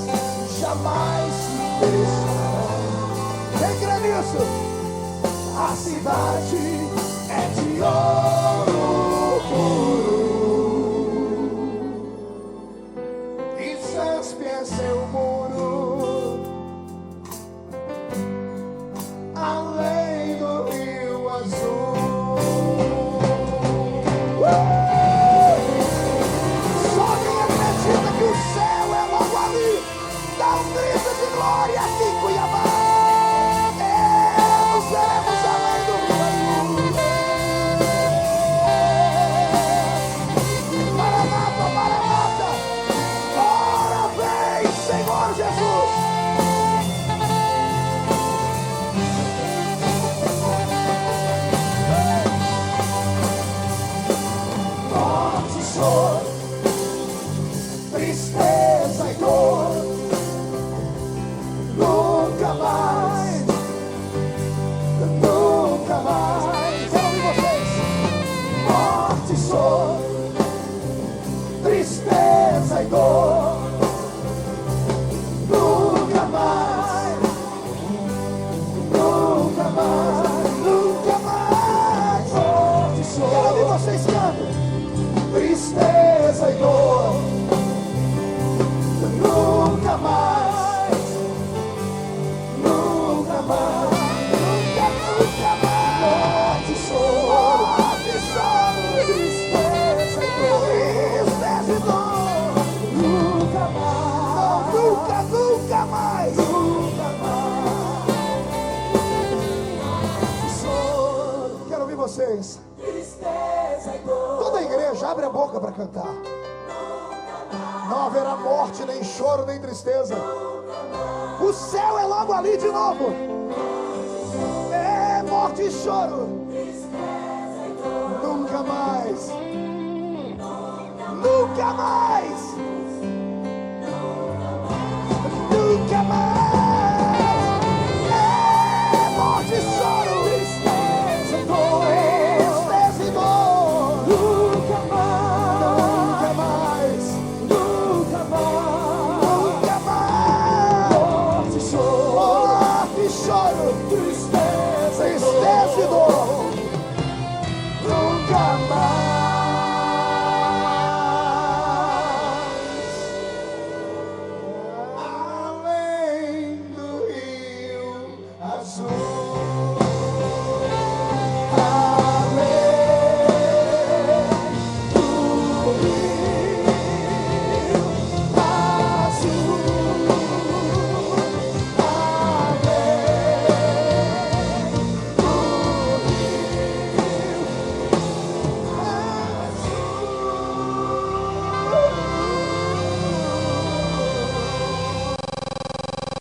jamais se fecharão. Quem crê nisso? A cidade é de ouro puro, e seus pés seu muro, além do rio azul. Só quem acredita que o céu é logo ali, dá um grito de glória aqui em Cuiabá. Nós seremos além do rio azul. Maranata, Maranata, ora vem, Senhor Jesus. Morte, choro, tristeza e dor, nunca mais, nunca mais. Quero ouvir vocês. Morte, choro, tristeza e dor, nunca mais, nunca mais, nunca mais. Morte, choro. Quero ouvir vocês cantando. Tristeza e dor, nunca mais, nunca mais, nunca, nunca mais. Morte, choro, tristeza e dor, tristeza e dor, nunca mais, nunca, nunca mais, nunca mais. Choro. Quero ouvir vocês. Tristeza e dor. Toda a igreja abre a boca para cantar. Não haverá morte, nem choro, nem tristeza. O céu é logo ali de novo. É morte e choro. Nunca mais. Nunca mais. Nunca mais.